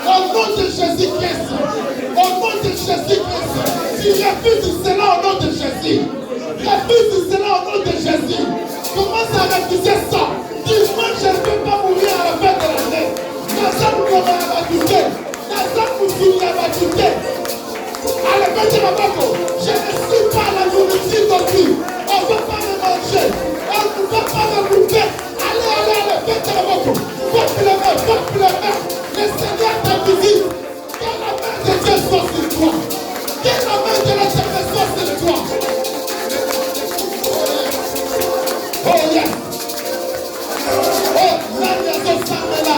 Au nom de Jésus-Christ. Au nom de Jésus-Christ. Tu refuses cela au nom de Jésus. Refuse cela au nom de Jésus. Commence à refuser ça. Dis-moi, je ne peux pas mourir à la fin de l'année. Allez, mettez ma bako. Je ne suis pas la nourriture non plus. On ne peut pas me manger. On ne peut pas me bouffer. Allez, mettez ma bako. Porte les mains, porte les mains. Le Seigneur t'a visite. Que la main de Dieu soit sur toi. Que la main de l'Éternel soit sur toi. Oh yes. Oh, Nani Azosamela.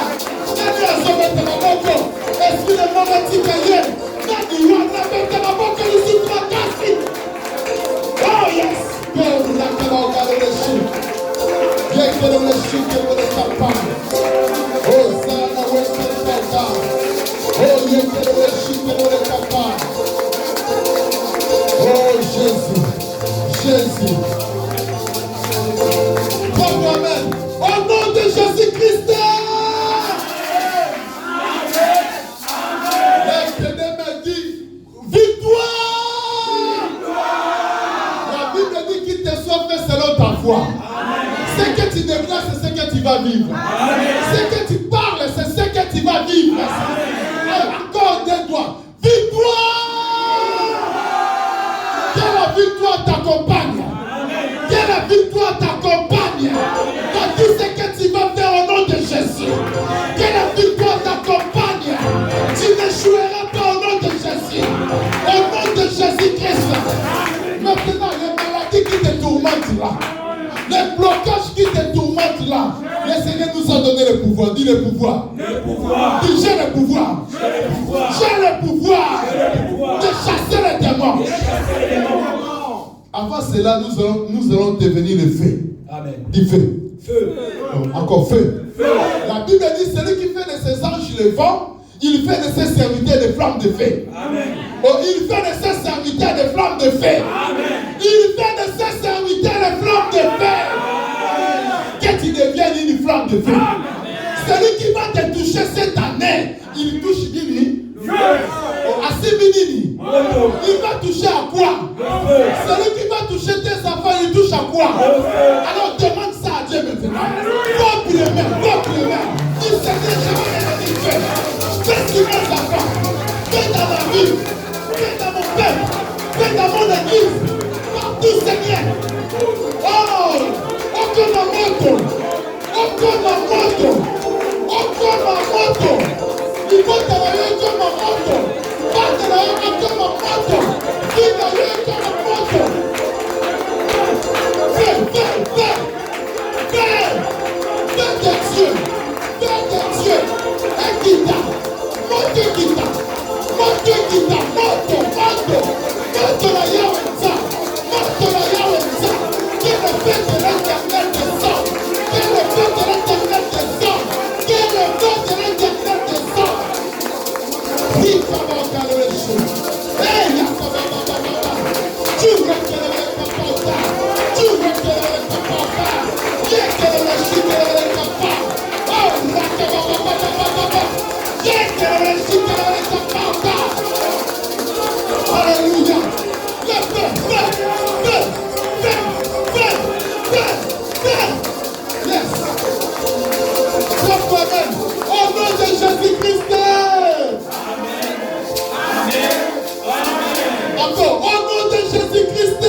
Nani Azometemaboko. Esprit de mauvais cahier. Nani Azometemaboko. Ici, tu vas casser. Oh yes. Oh, nous avons regardé le chou. Bien que le chou qui est le capable. Oh, ça n'a pas été le papa. Oh, bien que le chou qui est le capable. Oh, Jésus. Jésus. Amen. Au nom de Jésus-Christ. L'Éternel m'a dit, victoire. La Bible dit qu'il te soit fait selon ta foi. Ce que tu déclares, c'est ce que tu vas vivre. Ce que tu parles, c'est ce que tu vas vivre. Encore deux doigts. Victoire. Que la victoire t'accompagne. Que la victoire t'accompagne dans tout ce que tu vas faire au nom de Jésus. Que la victoire t'accompagne. Tu n'échoueras pas au nom de Jésus. Au nom de Jésus-Christ. Maintenant, les maladies qui te tourmentent là, les blocages qui te tourmentent là, le Seigneur nous a donné le pouvoir. Dis le pouvoir. Le pouvoir. Dis j'ai le pouvoir. J'ai le pouvoir. avant cela, nous allons devenir le feu. Amen. Du feu. Feu. Encore feu. Feu. La Bible dit, celui qui fait de ses anges le vent, il fait de ses serviteurs des flammes de feu. Amen. Oh, il fait de ses serviteurs des flammes de feu. Amen. Il fait de ses serviteurs des flammes de feu. Que tu deviennes une flamme de feu. Celui qui va te toucher cette année, il touche Dini. Asibinini. Il va toucher à quoi? Celui qui va toucher tes enfants, il touche à quoi? Alors demande ça à Dieu maintenant. Propre les mains, propre les mains. Dis Seigneur, je vais venir faire. Fais sur mes enfants. Fais dans ma vie. Fais dans mon peuple. Fais dans mon église. Partout, Seigneur. Oh, okoma moto. Okoma moto. Okoma moto. Il faut travailler comme un moto. Pas travailler comme un moto. Il travaille comme un moto. Fais de Dieu. Fais de Dieu. Un guitare. Monte guitare. Monte guitare. Moto. Moto la yawenza. Moto la yawenza. Que le feu de l'éternel descend. Que le feu de l'éternel descend. Que le feu de l'éternel descend. Alléluia. Yes. Au nom de Jésus-Christ. Encore, au nom de Jésus-Christ.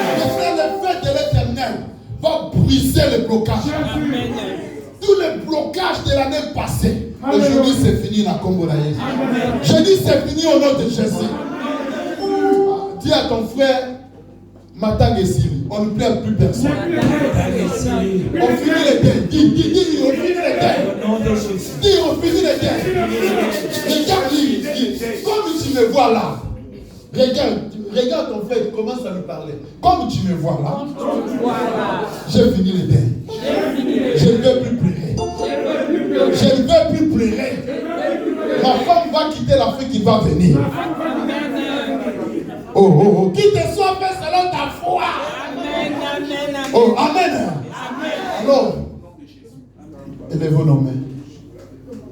Maintenant, le feu de l'éternel va briser le blocage. Tous les blocages de l'année passée. Aujourd'hui, c'est fini la Congo. Je dis c'est fini au nom de Jésus. Dis à ton frère, Matang et Siri, on ne plaît plus personne. On finit les deuils. Dis, on finit les deuils. Dis, on finit les deuils. Regarde, comme tu me vois là. Regarde ton frère, commence à lui parler. Comme tu me vois là, j'ai fini les deuils. Je ne veux plus pleurer. Je ne veux plus pleurer. Ma femme va quitter l'Afrique, qui va venir. Oh. Qui te soit fait selon ta foi. Oh, amen. Alors, élevez nos mains.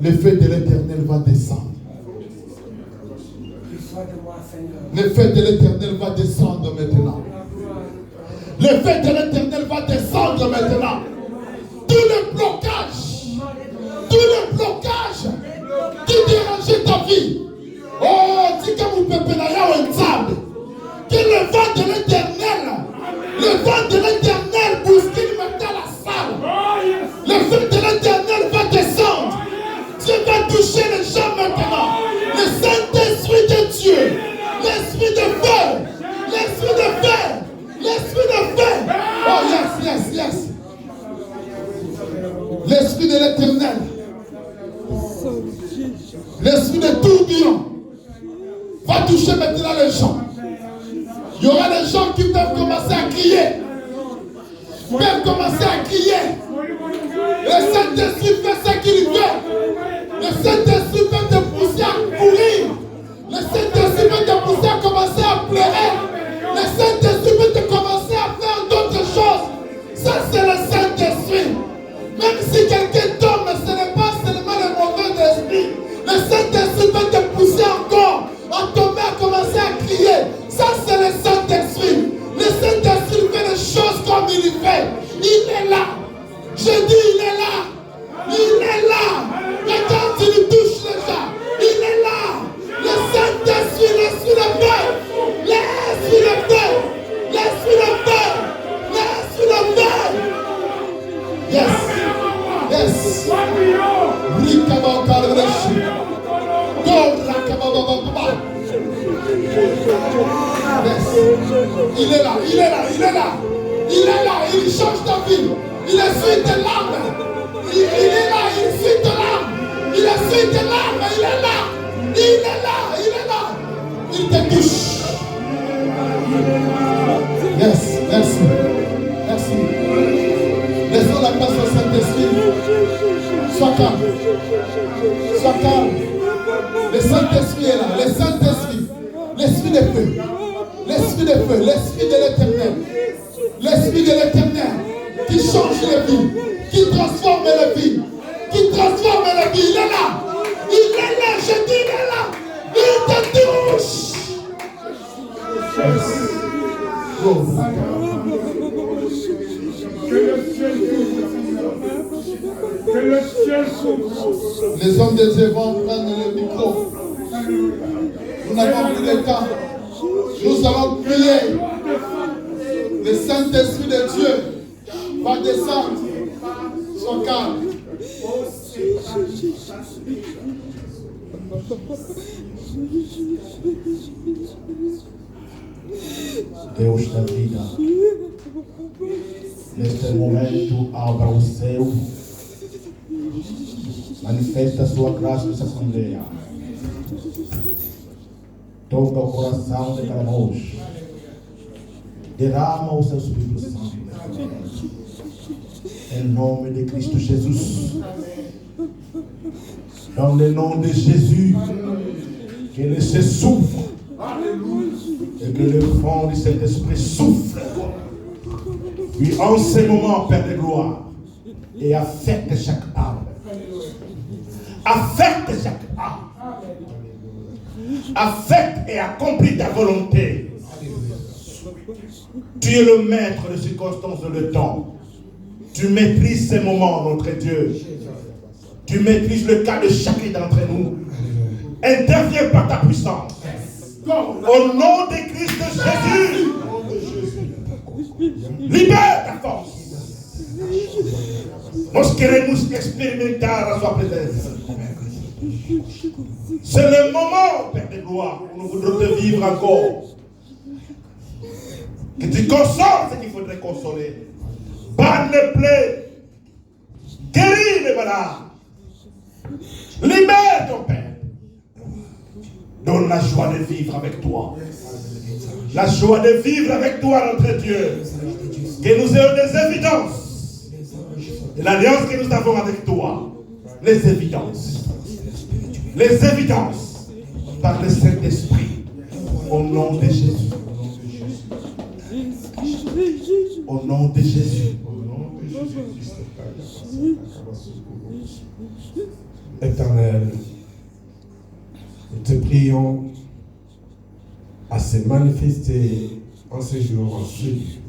Le feu de l'éternel va descendre. Le feu de l'éternel va descendre maintenant. Le feu de l'éternel va descendre maintenant. Tout le blocage qui dérangeait ta vie. Oh, dis que vous pouvez là où ensemble. Que le vent de l'éternel bouscule maintenant la salle. Le feu de l'éternel va descendre. Dieu va toucher les gens maintenant. Le Saint-Esprit de Dieu. L'esprit de feu. L'esprit de feu. L'esprit de feu. Oh yes. L'esprit de l'éternel. L'esprit de tourbillon va toucher maintenant les gens. Il y aura des gens qui peuvent commencer à crier. Le Saint-Esprit fait ce qu'il veut. Le Saint-Esprit peut te pousser à courir. Le Saint-Esprit peut te pousser à commencer à pleurer. Le Saint-Esprit peut te commencer à faire d'autres choses. Ça, c'est le Saint-Esprit. Même si quelqu'un tombe, ce n'est pas seulement le mauvais esprit. Le Saint-Esprit peut te pousser encore à tomber, à commencer à crier. Ça, c'est le Saint-Esprit. Le Saint-Esprit fait des choses comme il fait. Il est là. Je dis, il est là. Il est là. Et quand tu lui touches les gens, il est là. Le Saint-Esprit, l'esprit de feu. L'esprit de feu. L'esprit de feu. L'esprit de feu. Yes. Il est là, il change ta vie. Il essuie tes larmes. Il est là, il essuie tes larmes. Il essuie tes larmes, il est là. Il te touche. Sois calme. Sois calme. Le Saint-Esprit est là. Le Saint-Esprit. L'Esprit de feu. L'Esprit de feu. L'Esprit de l'éternel. L'Esprit de l'éternel. Qui change les vies. Qui transforme les vies. Qui transforme les vies. Il est là. Il est là. Je dis il est là. Il te touche. Que le ciel s'ouvre. Les hommes de Dieu vont prendre le micro. Nous n'avons plus de temps. Nous allons prier. Le Saint-Esprit de Dieu va descendre. Sois calme. Deus da vida, neste momento, abra o céu, manifesta a sua graça nessa assembleia, toca o coração de cada nós, derrama o seu Espírito Santo, em nome de Cristo Jesus, dans le nom de Jésus, que le ciel s'ouvre. Et que le fond de cet esprit souffle. Puis en ce moment, Père de gloire, et affecte chaque âme. Affecte chaque âme. Affecte et accomplis ta volonté. Tu es le maître de circonstances de le temps. Tu maîtrises ces moments, notre Dieu. Tu maîtrises le cas de chacun d'entre nous. Interviens par ta puissance. Au nom de Christ Jésus, libère ta force. Nós queremos experimentar a sua presença. C'est le moment, Père de gloire, où nous voudrons te vivre encore. Que tu consoles ce qu'il faudrait consoler. Banne les plaies. Guéris les malades. Libère ton Père. Donne la joie de vivre avec toi. La joie de vivre avec toi, notre Dieu. Que nous ayons des évidences de l'alliance que nous avons avec toi. Les évidences. Les évidences par le Saint-Esprit. Au nom de Jésus. Au nom de Jésus. Éternel, nous te prions à se manifester en ce jour en ce lieu.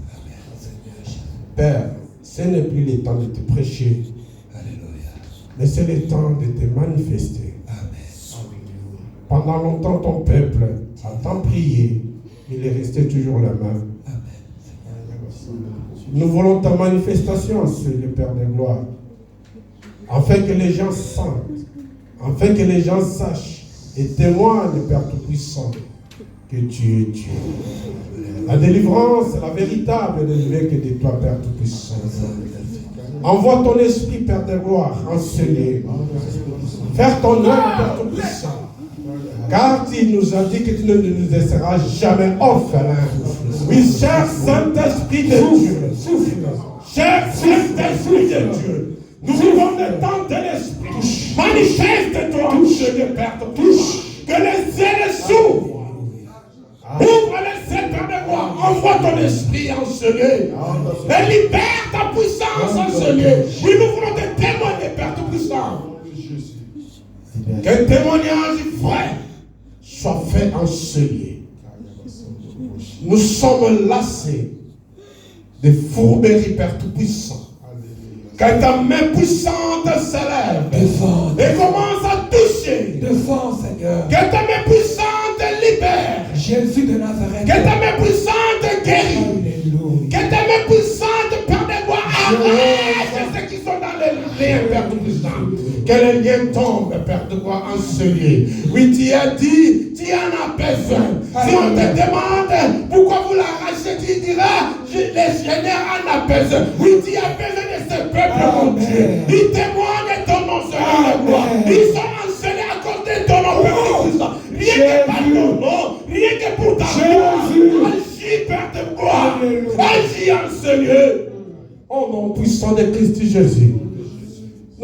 Père, ce n'est plus le temps de te prêcher, mais c'est le temps de te manifester. Pendant longtemps, ton peuple a tant prié, il est resté toujours la même. Nous voulons ta manifestation sur le Père de gloire, afin que les gens sentent, afin que les gens sachent et témoignent, Père Tout-Puissant, que tu es Dieu. La délivrance, la véritable délivrance que de toi, Père Tout-Puissant. Envoie ton esprit, Père de gloire, enseigner. Faire ton œuvre, Père Tout-Puissant. Car tu nous as dit que tu ne nous laisseras jamais orphelins. Oui, cher Saint-Esprit de Dieu. Cher Saint-Esprit de Dieu. Nous vivons le temps de l'Esprit. Manifeste-toi en Dieu, Père, touche. Que les ciels s'ouvrent. Ouvre les ciels, Père de gloire. Envoie ton esprit en ce lieu. Et libère ta puissance en ce lieu. Oui, nous voulons te témoigner, Père Tout-Puissant. Qu'un témoignage vrai soit fait en ce lieu. Nous sommes lassés des fourberies, Père Tout-Puissant. Que ta main puissante s'élève et commence à toucher. Défends, Seigneur. Que ta main puissante libère. Jésus de Nazareth. Que ta main puissante guérit. Alléluia. Que ta main puissante, Père de gloire, arrête ceux qui sont dans les liens, Père Tout-Puissant. Que les liens tombent, Père de gloire, en ce lieu. Oui, tu as dit, tu en as besoin. Si on te demande pourquoi vous l'arrachez, tu diras, les Seigneurs en a besoin. Oui, tu as besoin de ce peuple, mon Dieu. Ils témoignent ton nom, Seigneur de gloire. Ils sont enseignés à cause de ton nom, Père Tout-Puissant. Rien que par ton nom, rien que pour ta gloire. Agis, Père de gloire. Agis en ce lieu. Au nom puissant de Christ Jésus.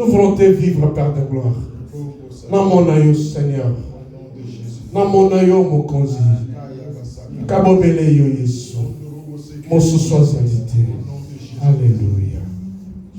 Nous voulons te vivre, Père de gloire. Dans mon aïe, Seigneur. Dans mon aïe, mon conzi. Kabobele yo Yesu. Mon sous-soixante. Alléluia.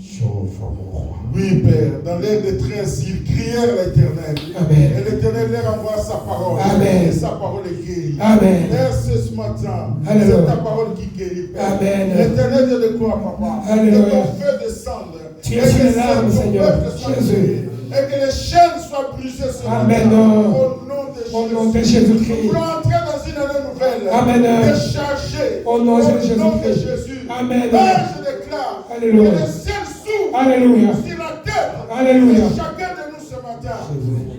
Chauve mon roi. Oui, Père, dans leur détresse, ils crièrent l'Éternel. Amen. Et l'Éternel leur envoie sa parole. Amen. Et sa parole est guérie. Amen. Père, c'est ce matin. Alléluia. C'est ta parole qui guérit, Père. Amen. L'Éternel, je le crois, Papa. Alléluia. Que ton feu descende. Tu Et es que sur les larmes, ton Seigneur. peuple soit Jésus. guéri. Et que les chaînes soient brisées ce Amen. matin. Au nom de Au Jésus. nom de Nous Jésus-Christ. voulons entrer dans une année nouvelle. Amen. Déchargée. Au nom de de Jésus-Christ. Jésus. Amen. Père, je déclare Alléluia. que le ciel s'ouvre Alléluia. sur la tête Alléluia. de chacun de nous ce matin.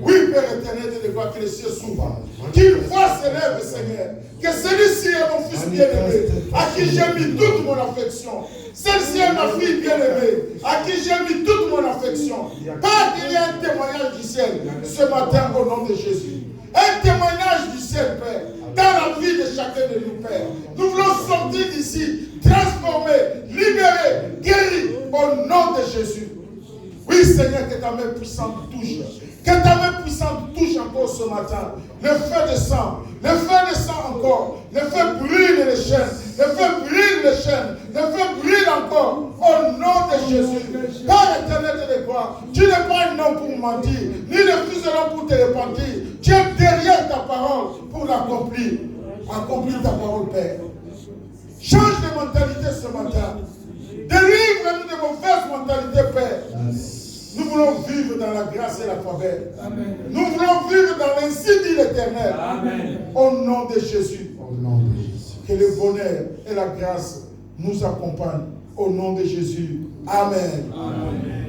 Oui, Père éternel, de voir que le ciel s'ouvre. Qu'une voix s'élève, Seigneur. Que celui-ci est mon fils bien-aimé, à qui j'ai mis toute mon affection. Celle-ci est ma fille bien-aimée, à qui j'ai mis toute mon affection. Pas qu'il y ait un témoignage du ciel ce matin au nom de Jésus. Un témoignage du ciel, Père, dans la vie de chacun de nous, Père. Nous voulons sortir d'ici, transformés, libérés, guéris au nom de Jésus. Oui, Seigneur, que ta main puissante touche. Que ta main puissante touche encore ce matin. Le feu descend. Le feu descend encore. Le feu brûle les chaînes. Le feu brûle les chaînes. Le feu brûle encore. Au nom de Jésus. Père éternel de l'étoile, tu n'es pas un homme pour mentir, ni le fils de l'homme pour te repentir. Tu es derrière ta parole pour l'accomplir. Accomplis ta parole, Père. Change de mentalité ce matin. Délivre-nous de mauvaises mentalités, Père. Nous voulons vivre dans la grâce et la faveur. Amen. Nous voulons vivre dans l'ainsi dit l'Éternel. Amen. Au nom de Jésus. Au nom de Jésus. Que le bonheur et la grâce nous accompagnent. Au nom de Jésus. Amen. Amen.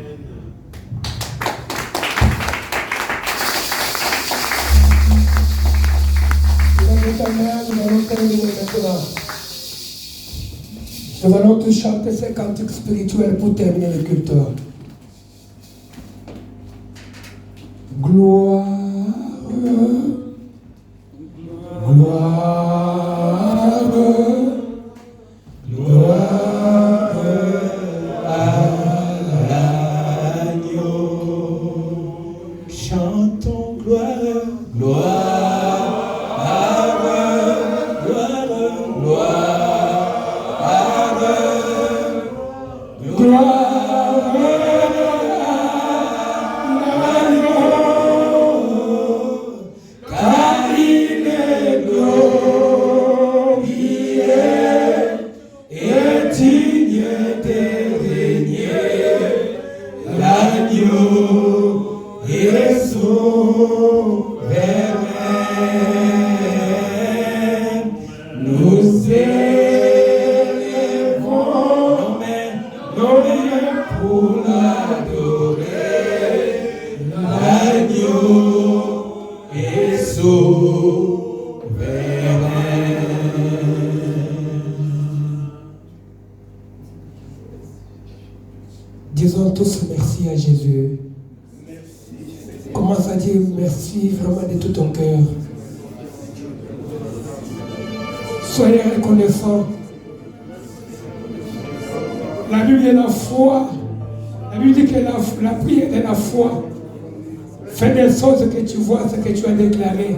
Nous allons tous chanter ces cantiques spirituels pour terminer le culte. Gloire, gloire, gloire à l'agneau. Chantons gloire, gloire, gloire, gloire, gloire. Disons tous merci à Jésus. Commence à dire merci vraiment de tout ton cœur. Soyez reconnaissants. La Bible dit la foi. La Bible dit que la prière de la foi fait des choses que tu vois, ce que tu as déclaré.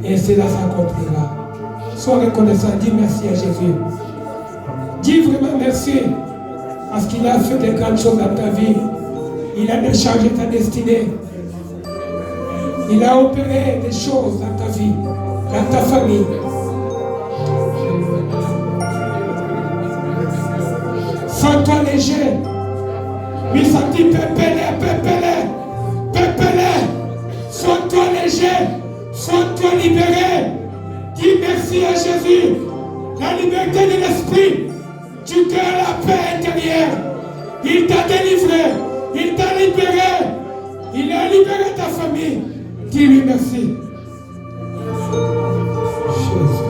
Et cela s'accomplira. Sois reconnaissant. Dis merci à Jésus. Dis vraiment merci. Parce qu'il a fait des grandes choses dans ta vie. Il a déchargé ta destinée. Il a opéré des choses dans ta vie, dans ta famille. Sens-toi léger. Mais ça dit pépélé, pépélé, pépélé. Sens-toi léger. Sens-toi libéré. Dis merci à Jésus. La liberté de l'esprit. Tu as la paix intérieure. Il t'a délivré. Il t'a libéré. Il a libéré ta famille. Dis-lui merci. Jésus.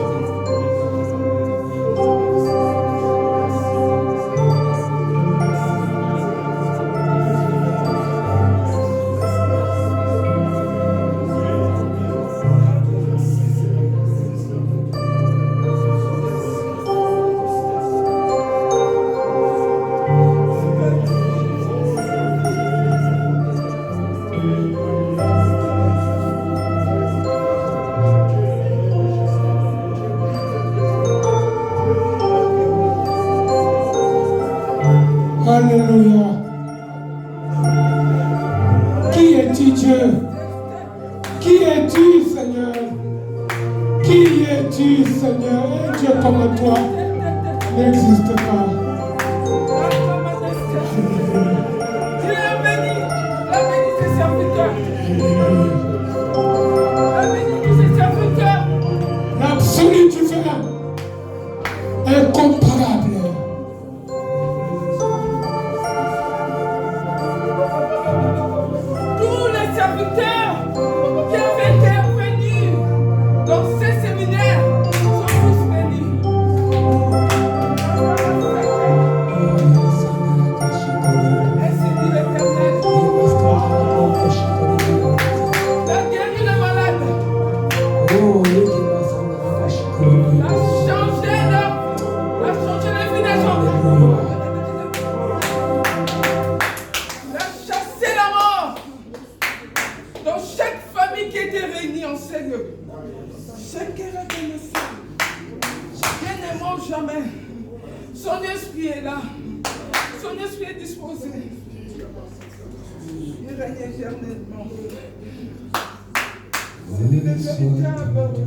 Dieu? Qui es-tu, Seigneur? Qui es-tu, Seigneur? Un Dieu comme toi n'existe pas. Dieu a béni ses serviteurs. A béni tous ses serviteurs. L'absolu divin, incomparable. Tous les serviteurs qui avaient intervenu dans ces séminaires sont tous bénis. Ainsi dit l'Éternel. La guéri les malades. La changer les vies des gens. La chasser la mort. Dans chaque famille qui était réunie en Seigneur. Chacun reconnaissant. Chacun ne mange jamais. Son esprit est là. Son esprit est disposé. Il règne éternellement. C'est lui le véritable.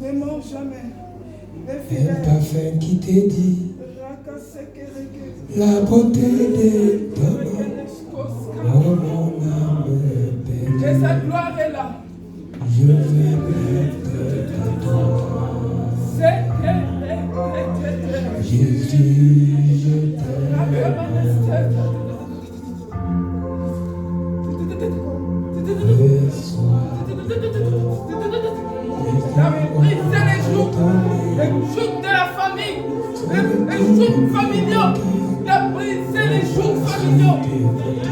Ne mange jamais. Un parfum qui te dit la beauté de ton nom. Oh mon âme et bénie, sa gloire est là. je vais mettre à toi. Jésus, je t'aime. La brisé les joues de la famille, les joues familiaux. Il a brisé les joues familiaux,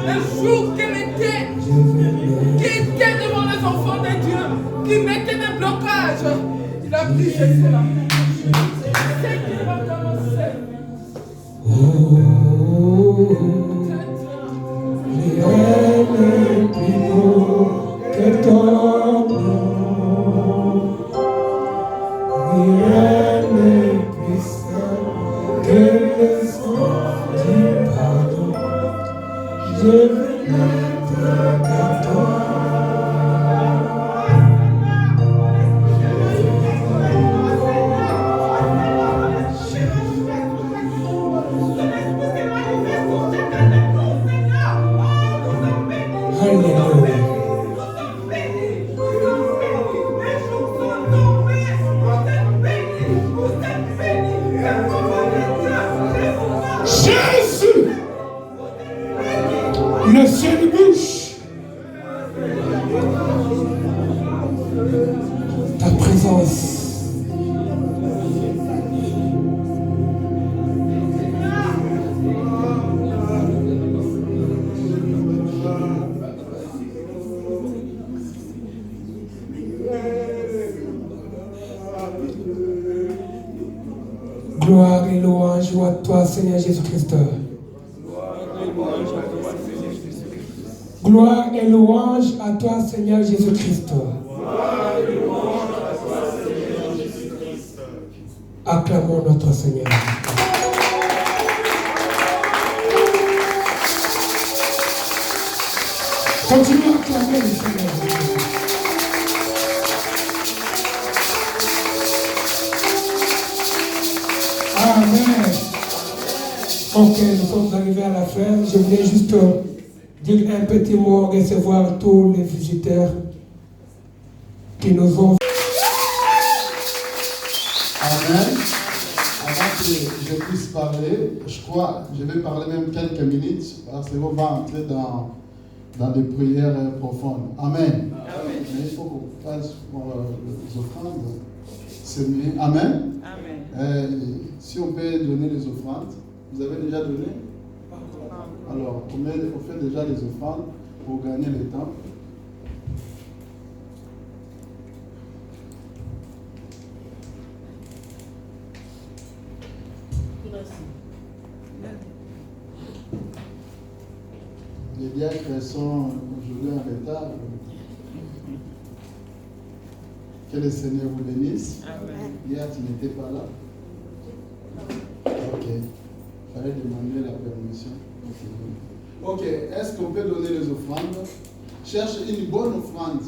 les joues qui étaient devant les enfants de Dieu, qui mettaient des blocages. Il a brisé cela. C'est qui va commencer. Rien n'est plus beau que ton nom. Rien n'est plus saint que le sang du pardon. Je veux n'être qu'à toi. Jésus, le ciel bouge. Ta présence. Gloire et louange à toi, Seigneur Jésus-Christ. Gloire et louange à toi, Seigneur Jésus-Christ. Acclamons notre Seigneur. Continuons à acclamer le Seigneur. Amen. Ok, nous sommes arrivés à la fin. Je voulais juste dire un petit mot, recevoir tous les visiteurs qui nous ont. Amen. Avant que je puisse parler, je crois, je vais parler même quelques minutes, parce qu'on va entrer dans des prières profondes. Amen. Amen. Mais il faut qu'on fasse les offrandes. C'est mieux. Amen. Amen. Si on peut donner les offrandes, vous avez déjà donné? Alors, on fait déjà les offrandes pour gagner le temps. Les diacres sont aujourd'hui en retard. Que le Seigneur vous bénisse. Amen. Hier, tu n'étais pas là. Ok. Il fallait demander la permission. Ok. Est-ce qu'on peut donner les offrandes? cherche une bonne offrande.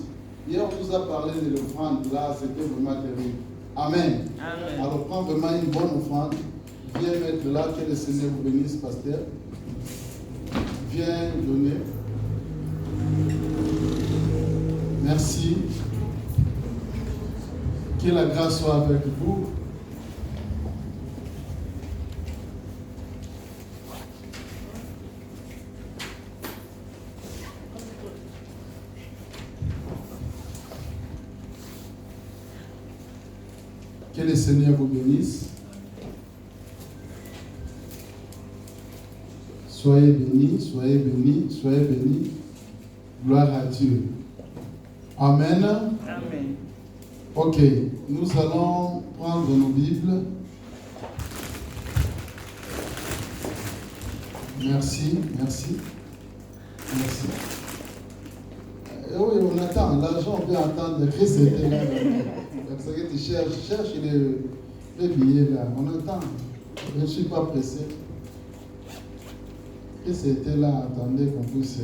Hier, on nous a parlé de l'offrande. Là, c'était vraiment terrible. Amen. Amen. Alors, prends vraiment une bonne offrande. Viens mettre là. Que le Seigneur vous bénisse, pasteur. Viens donner. Merci. Que la grâce soit avec vous. Que le Seigneur vous bénisse. Soyez bénis, soyez bénis, soyez bénis. Gloire à Dieu. Amen. Amen. Ok, nous allons prendre nos Bibles. Merci, merci, merci. Oui, on attend. L'argent, on peut attendre. Christ était là. C'est ça que tu cherches les billets là. On attend. Je ne suis pas pressé. Christ était là. Attendez qu'on puisse.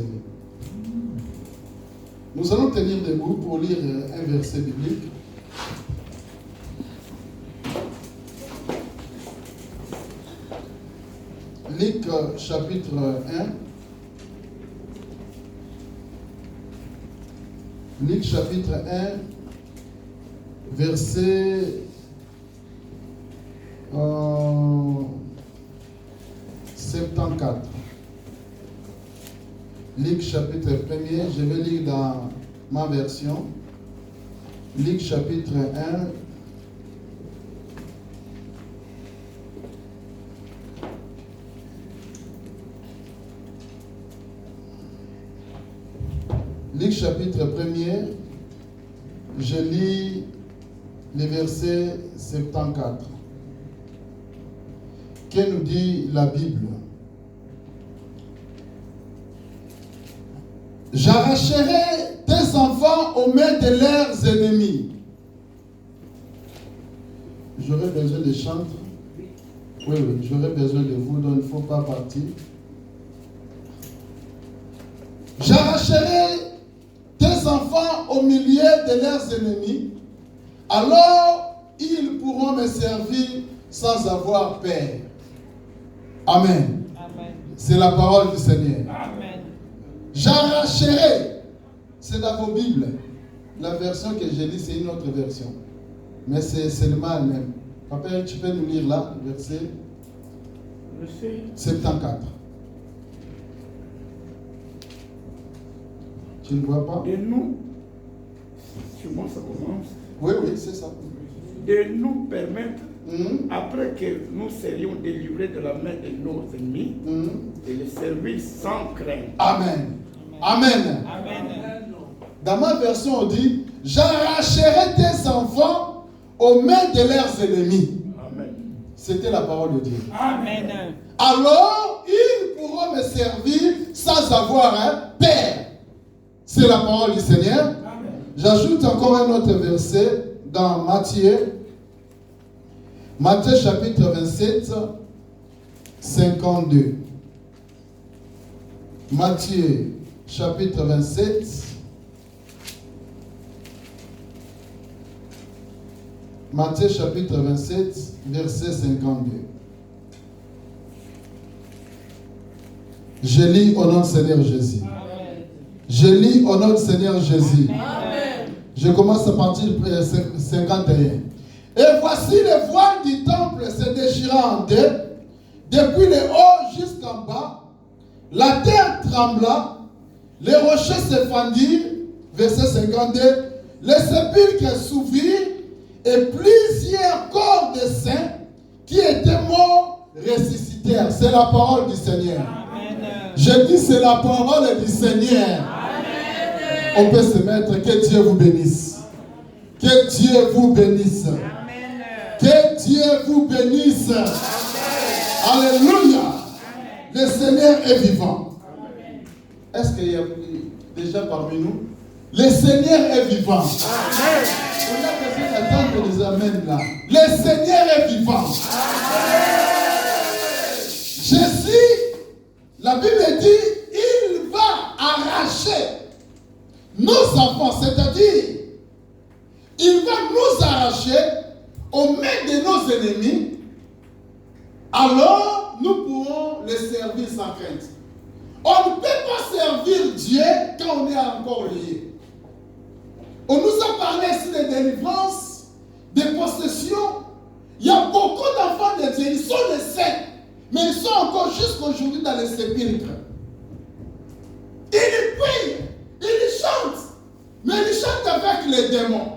Nous allons tenir debout pour lire un verset biblique. Luc chapitre 1. Luc chapitre 1, verset 74. Luc chapitre 1er, je vais lire dans ma version. Luc chapitre 1. Luc chapitre 1er, je lis le verset 74. Que nous dit la Bible? J'arracherai tes enfants aux mains de leurs ennemis. J'aurais besoin de chanter. Oui, j'aurais besoin de vous, donc il ne faut pas partir. J'arracherai tes enfants au milieu de leurs ennemis, alors ils pourront me servir sans avoir peur. Amen. Amen. C'est la parole du Seigneur. Amen. J'arracherai. C'est dans vos Bibles. La version que j'ai lue, c'est une autre version. Mais c'est le mal même. Papa, tu peux nous lire là, verset 74. Tu ne vois pas? De nous, sûrement ça commence, Oui, c'est ça. de nous permettre, après que nous serions délivrés de la main de nos ennemis, de les servir sans crainte. Amen. Amen. Amen. Dans ma version, on dit, j'arracherai tes enfants aux mains de leurs ennemis. Amen. C'était la parole de Dieu. Amen. Alors, ils pourront me servir sans avoir un père. C'est la parole du Seigneur. J'ajoute encore un autre verset dans Matthieu. Matthieu chapitre 27, 52. Matthieu chapitre 27. Matthieu chapitre 27, verset 52. Je lis au nom du Seigneur Jésus. Je lis au nom du Seigneur Jésus. Amen. Je commence à partir de 51. Et voici le voile du temple se déchirant en deux, depuis le haut jusqu'en bas. La terre trembla, les rochers se fendirent, verset 52. Les sépulcres s'ouvrirent et plusieurs corps de saints qui étaient morts ressuscitèrent. C'est la parole du Seigneur. Amen. Je dis c'est la parole du Seigneur. On peut se mettre. Que Dieu vous bénisse. Que Dieu vous bénisse. Amen. Que Dieu vous bénisse. Alléluia. Le Seigneur est vivant. Est-ce qu'il y a déjà parmi nous? Le Seigneur est vivant. On a besoin d'attendre des amens là. Le Seigneur est vivant. Jésus, la Bible dit, il va arracher nos enfants, c'est-à-dire, il va nous arracher aux mains de nos ennemis, alors nous pourrons les servir sans crainte. On ne peut pas servir Dieu quand on est encore lié. On nous a parlé ici de délivrance, de possession. Il y a beaucoup d'enfants de Dieu, ils sont les saints, mais ils sont encore jusqu'aujourd'hui dans les sépulcres. Ils prient, ils chantent, mais ils chantent avec les démons.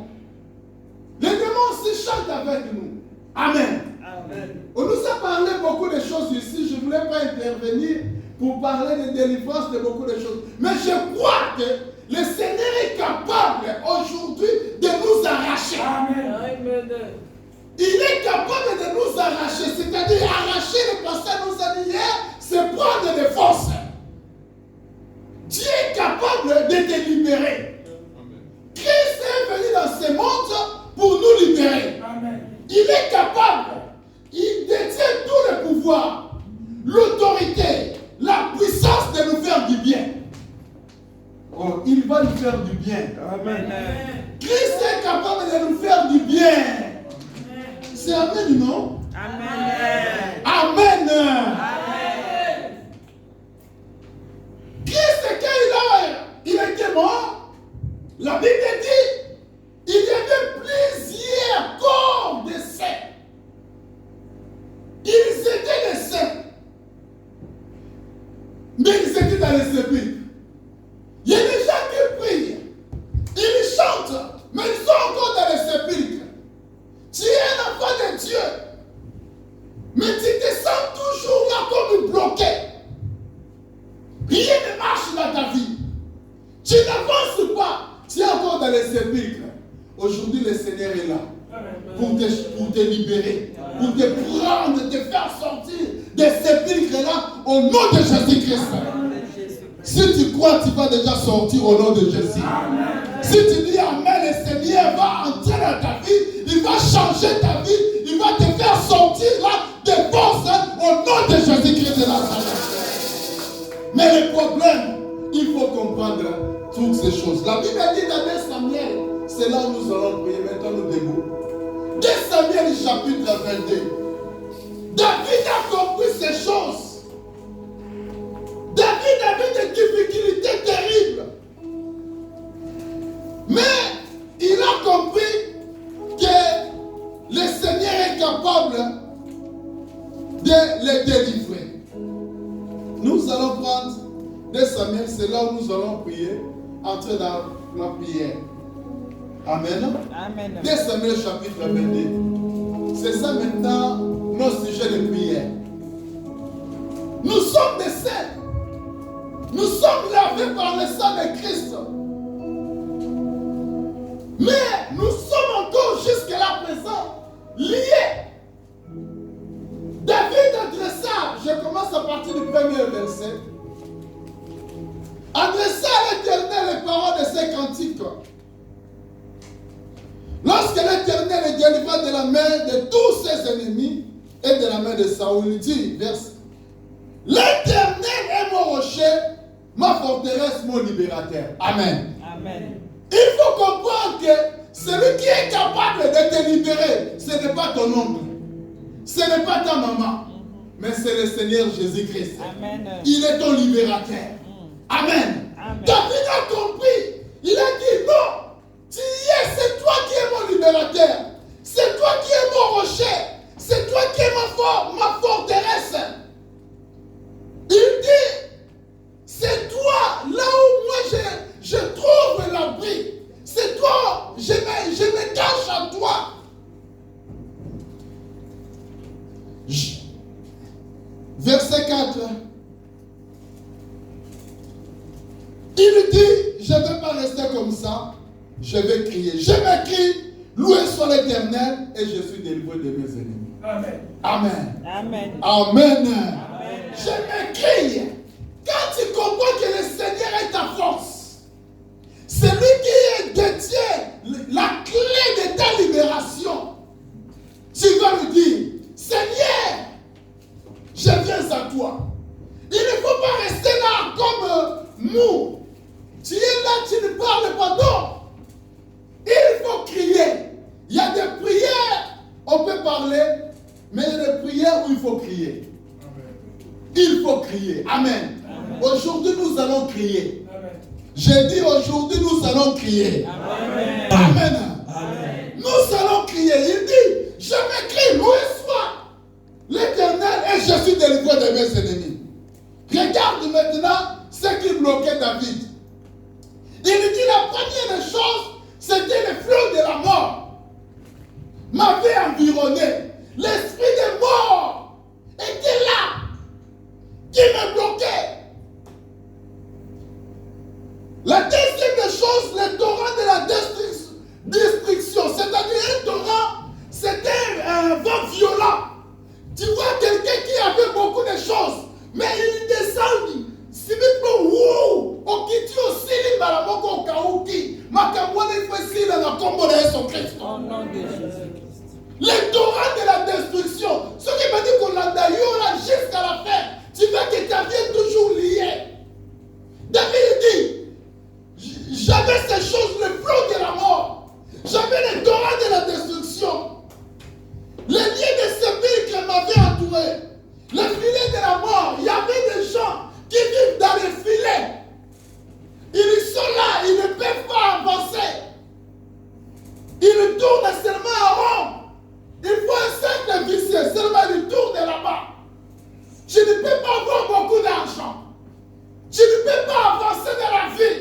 Les démons aussi chantent avec nous. Amen. Amen. On nous a parlé beaucoup de choses ici. Je ne voulais pas intervenir pour parler de délivrance de beaucoup de choses. Mais je crois que le Seigneur est capable aujourd'hui de nous arracher. Amen. Amen. Il est capable de nous arracher. C'est-à-dire arracher le passé nous a dit hier, c'est prendre des forces. Dieu est capable de te libérer. Amen. Christ est venu dans ce monde pour nous libérer. Amen. Il est capable. Il détient tout le pouvoir, l'autorité, la puissance de nous faire du bien. Oh, il va nous faire du bien. Amen. Christ est capable de nous faire du bien. C'est Amen, non? Amen. Amen. Amen. Christ, quand il était mort, la Bible dit, il y avait plusieurs corps de saints. Ils étaient des saints. Mais ils étaient dans les sépulcres. Il y a des gens qui prient. Ils chantent. Mais ils sont encore dans les sépulcres. Tu es un enfant de Dieu. Mais tu te sens toujours là comme bloqué. Rien ne marche dans ta vie. Tu n'avances pas. Tu es encore dans les sépulcres. Aujourd'hui, le Seigneur est là. Pour te libérer, pour te prendre, te faire sortir de ces sépulcres-là au nom de Jésus-Christ. Si tu crois, tu vas déjà sortir au nom de Jésus. Amen. Si tu dis Amen, le Seigneur va entrer dans ta vie, il va changer ta vie, il va te faire sortir là des forces au nom de Jésus-Christ de Nazareth. Mais le problème, il faut comprendre toutes ces choses. La Bible dit dans 2 Samuel, c'est là où nous allons prier. Maintenant, nous debout. 2 Samuel chapitre 22. David a compris ces choses. David avait des difficultés terribles. Mais il a compris que le Seigneur est capable de les délivrer. Nous allons prendre 2 Samuel, c'est là où nous allons prier, entrer dans la prière. Amen. Amen. 2 Samuel chapitre 22. C'est ça maintenant nos sujets de prière. Nous sommes des saints. Nous sommes lavés par le sang de Christ. Mais nous sommes encore jusqu'à la présent liés. David adressa, je commence à partir du premier verset, adressa à l'Éternel les paroles de ces cantiques. Lorsque l'Éternel est délivré de la main de tous ses ennemis et de la main de Saoul, il dit, verset, l'Éternel est mon rocher, ma forteresse, mon libérateur. Amen. Amen. Il faut comprendre que celui qui est capable de te libérer, ce n'est pas ton oncle, ce n'est pas ta maman, mais c'est le Seigneur Jésus-Christ. Amen. Il est ton libérateur. Amen. Amen. David a compris. Il a dit non. Tu y es, c'est toi qui es mon libérateur. C'est toi qui es mon rocher. C'est toi qui es ma forteresse. Il dit, c'est toi, là où moi je trouve l'abri. C'est toi, je me cache à toi. Verset 4. Il dit, je ne vais pas rester comme ça. Je vais crier. Je vais crier, loué soit l'Éternel et je suis délivré de mes ennemis. Amen. Amen. Amen. Amen. Amen. Je me crie. Quand tu comprends que le Seigneur est ta force, celui qui détient la clé de ta libération, tu vas lui dire, Seigneur, je viens à toi. Il ne faut pas rester là comme mou. Tu es là, tu ne peux parle, pardon. Il faut crier. Il y a des prières, on peut parler, mais il y a des prières où il faut crier. Il faut crier. Amen. Aujourd'hui, nous allons crier. J'ai dit aujourd'hui, nous allons crier. Amen. Nous allons crier. Il dit, je m'écris, loué soit l'Éternel et je suis délivré de mes ennemis. Regarde maintenant ce qui bloquait David. Il dit la première des choses, c'était le flot de la mort. M'avait environné. L'esprit de mort était là, qui me bloquait. La deuxième des choses, le torrent de la destruction, c'est-à-dire un torrent, c'était un vent violent. Tu vois quelqu'un qui avait beaucoup de choses, mais il descend, si vous au kiti aussi, au kauki, makamwani fesi na kombo de Yesu Christ. Au nom de Jésus. Le torrent de la destruction, ce qui m'a dit qu'on l'a d'ailleurs jusqu'à la fin, tu vois que ta vie est toujours liée. David dit, j'avais ces choses, le flot de la mort, j'avais le torrent de la destruction. Les liens de sépulcre m'avaient entouré. Le filet de la mort, il y avait des gens qui vivent dans les filets. Ils sont là, ils ne peuvent pas avancer. Ils tournent seulement en rond. Il faut un cercle vicieux, seulement ils tournent là-bas. Je ne peux pas avoir beaucoup d'argent. Je ne peux pas avancer dans la vie.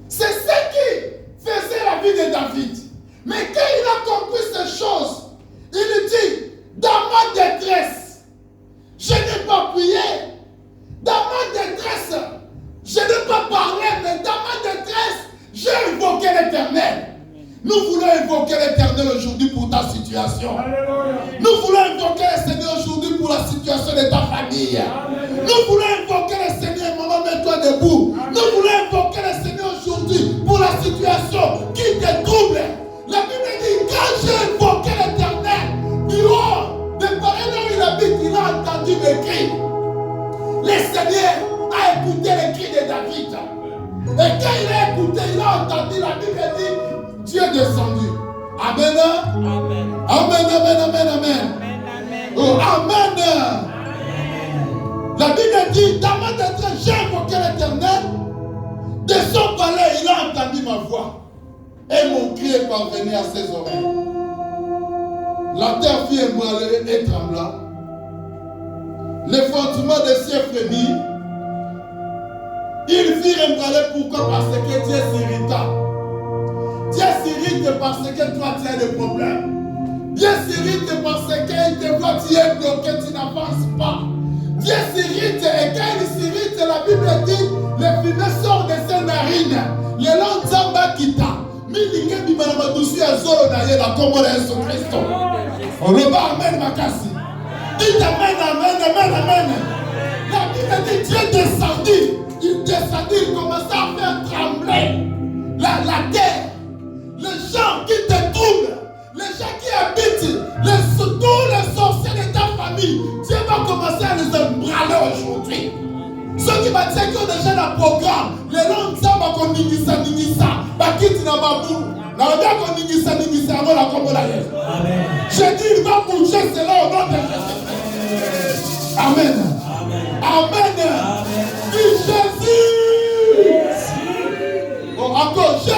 C'est ce qui faisait la vie de David. Mais quand il a compris ces choses, il dit, dans ma détresse, je n'ai pas prié. Dans ma détresse, je n'ai pas parlé, mais dans ma détresse, j'ai invoqué l'Éternel. Nous voulons invoquer l'Éternel aujourd'hui pour ta situation. Alléluia. Nous voulons invoquer le Seigneur aujourd'hui pour la situation de ta famille. Alléluia. Nous voulons invoquer le Seigneur, maman, mets-toi debout. Alléluia. Nous voulons invoquer le Seigneur aujourd'hui pour la situation qui te trouble. La Bible dit, quand j'ai invoqué l'Éternel, du haut, de par là où il habite, il a entendu mes cris. Le Seigneur a écouté les cris de David. Et quand il a écouté, il a entendu, la Bible dit, Dieu est descendu. Amen. Amen. Amen, amen, amen, amen. Oh, amen. La Bible dit, dans ma détresse, j'ai invoqué l'Éternel. De son palais, il a entendu ma voix. Et mon cri est parvenu à ses oreilles. La terre fit ébranler et trembla. Les fondements des cieux frémirent. Il fit ébranler, pourquoi? Parce que Dieu s'irrita. Dieu s'irrite parce que toi tu as des problèmes. Dieu s'irrite parce qu'il te voit, tu es bloqué, tu n'avances pas. Dieu s'irrite et quand il s'irrite, la Bible dit, le fumée sort de ses narines. Le long zamba kita. Milinge bimanama douci à zoro d'ailleurs la combo de Jésus Christ. On le va amen makasi. Dites amen, amen, amen, amen. La Bible dit, Dieu descendit. Il descendit, il commençait à faire trembler la terre. Les gens qui te troublent, les gens qui habitent, tous les sorciers de ta famille, Dieu va commencer à les embraler aujourd'hui. Ceux qui m'ont dit qu'ils ont déjà un programme, les langues ça va qu'on ningisa, bakiti na babu, na odia qu'on ningisa, avant la combo la Jésus. J'ai dit, il va bouger cela au nom de Jésus. Amen. Amen. Dis Jésus. Oh, encore Jésus.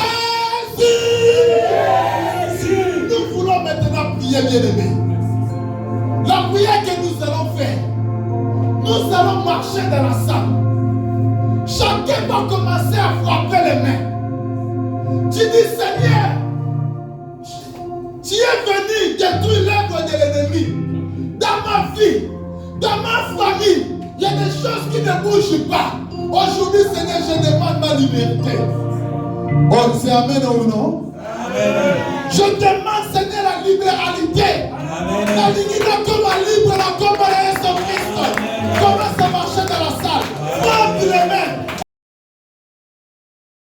Nous voulons maintenant prier, bien-aimés. La prière que nous allons faire, nous allons marcher dans la salle. Chacun va commencer à frapper les mains. Tu dis, Seigneur, tu es venu détruire l'œuvre de l'ennemi. Dans ma vie, dans ma famille, il y a des choses qui ne bougent pas. Aujourd'hui, Seigneur, je demande ma liberté. Oh, c'est amen ou non? Amen. Je demande, Seigneur, la libéralité. Amen. La liberté comme libre, la comme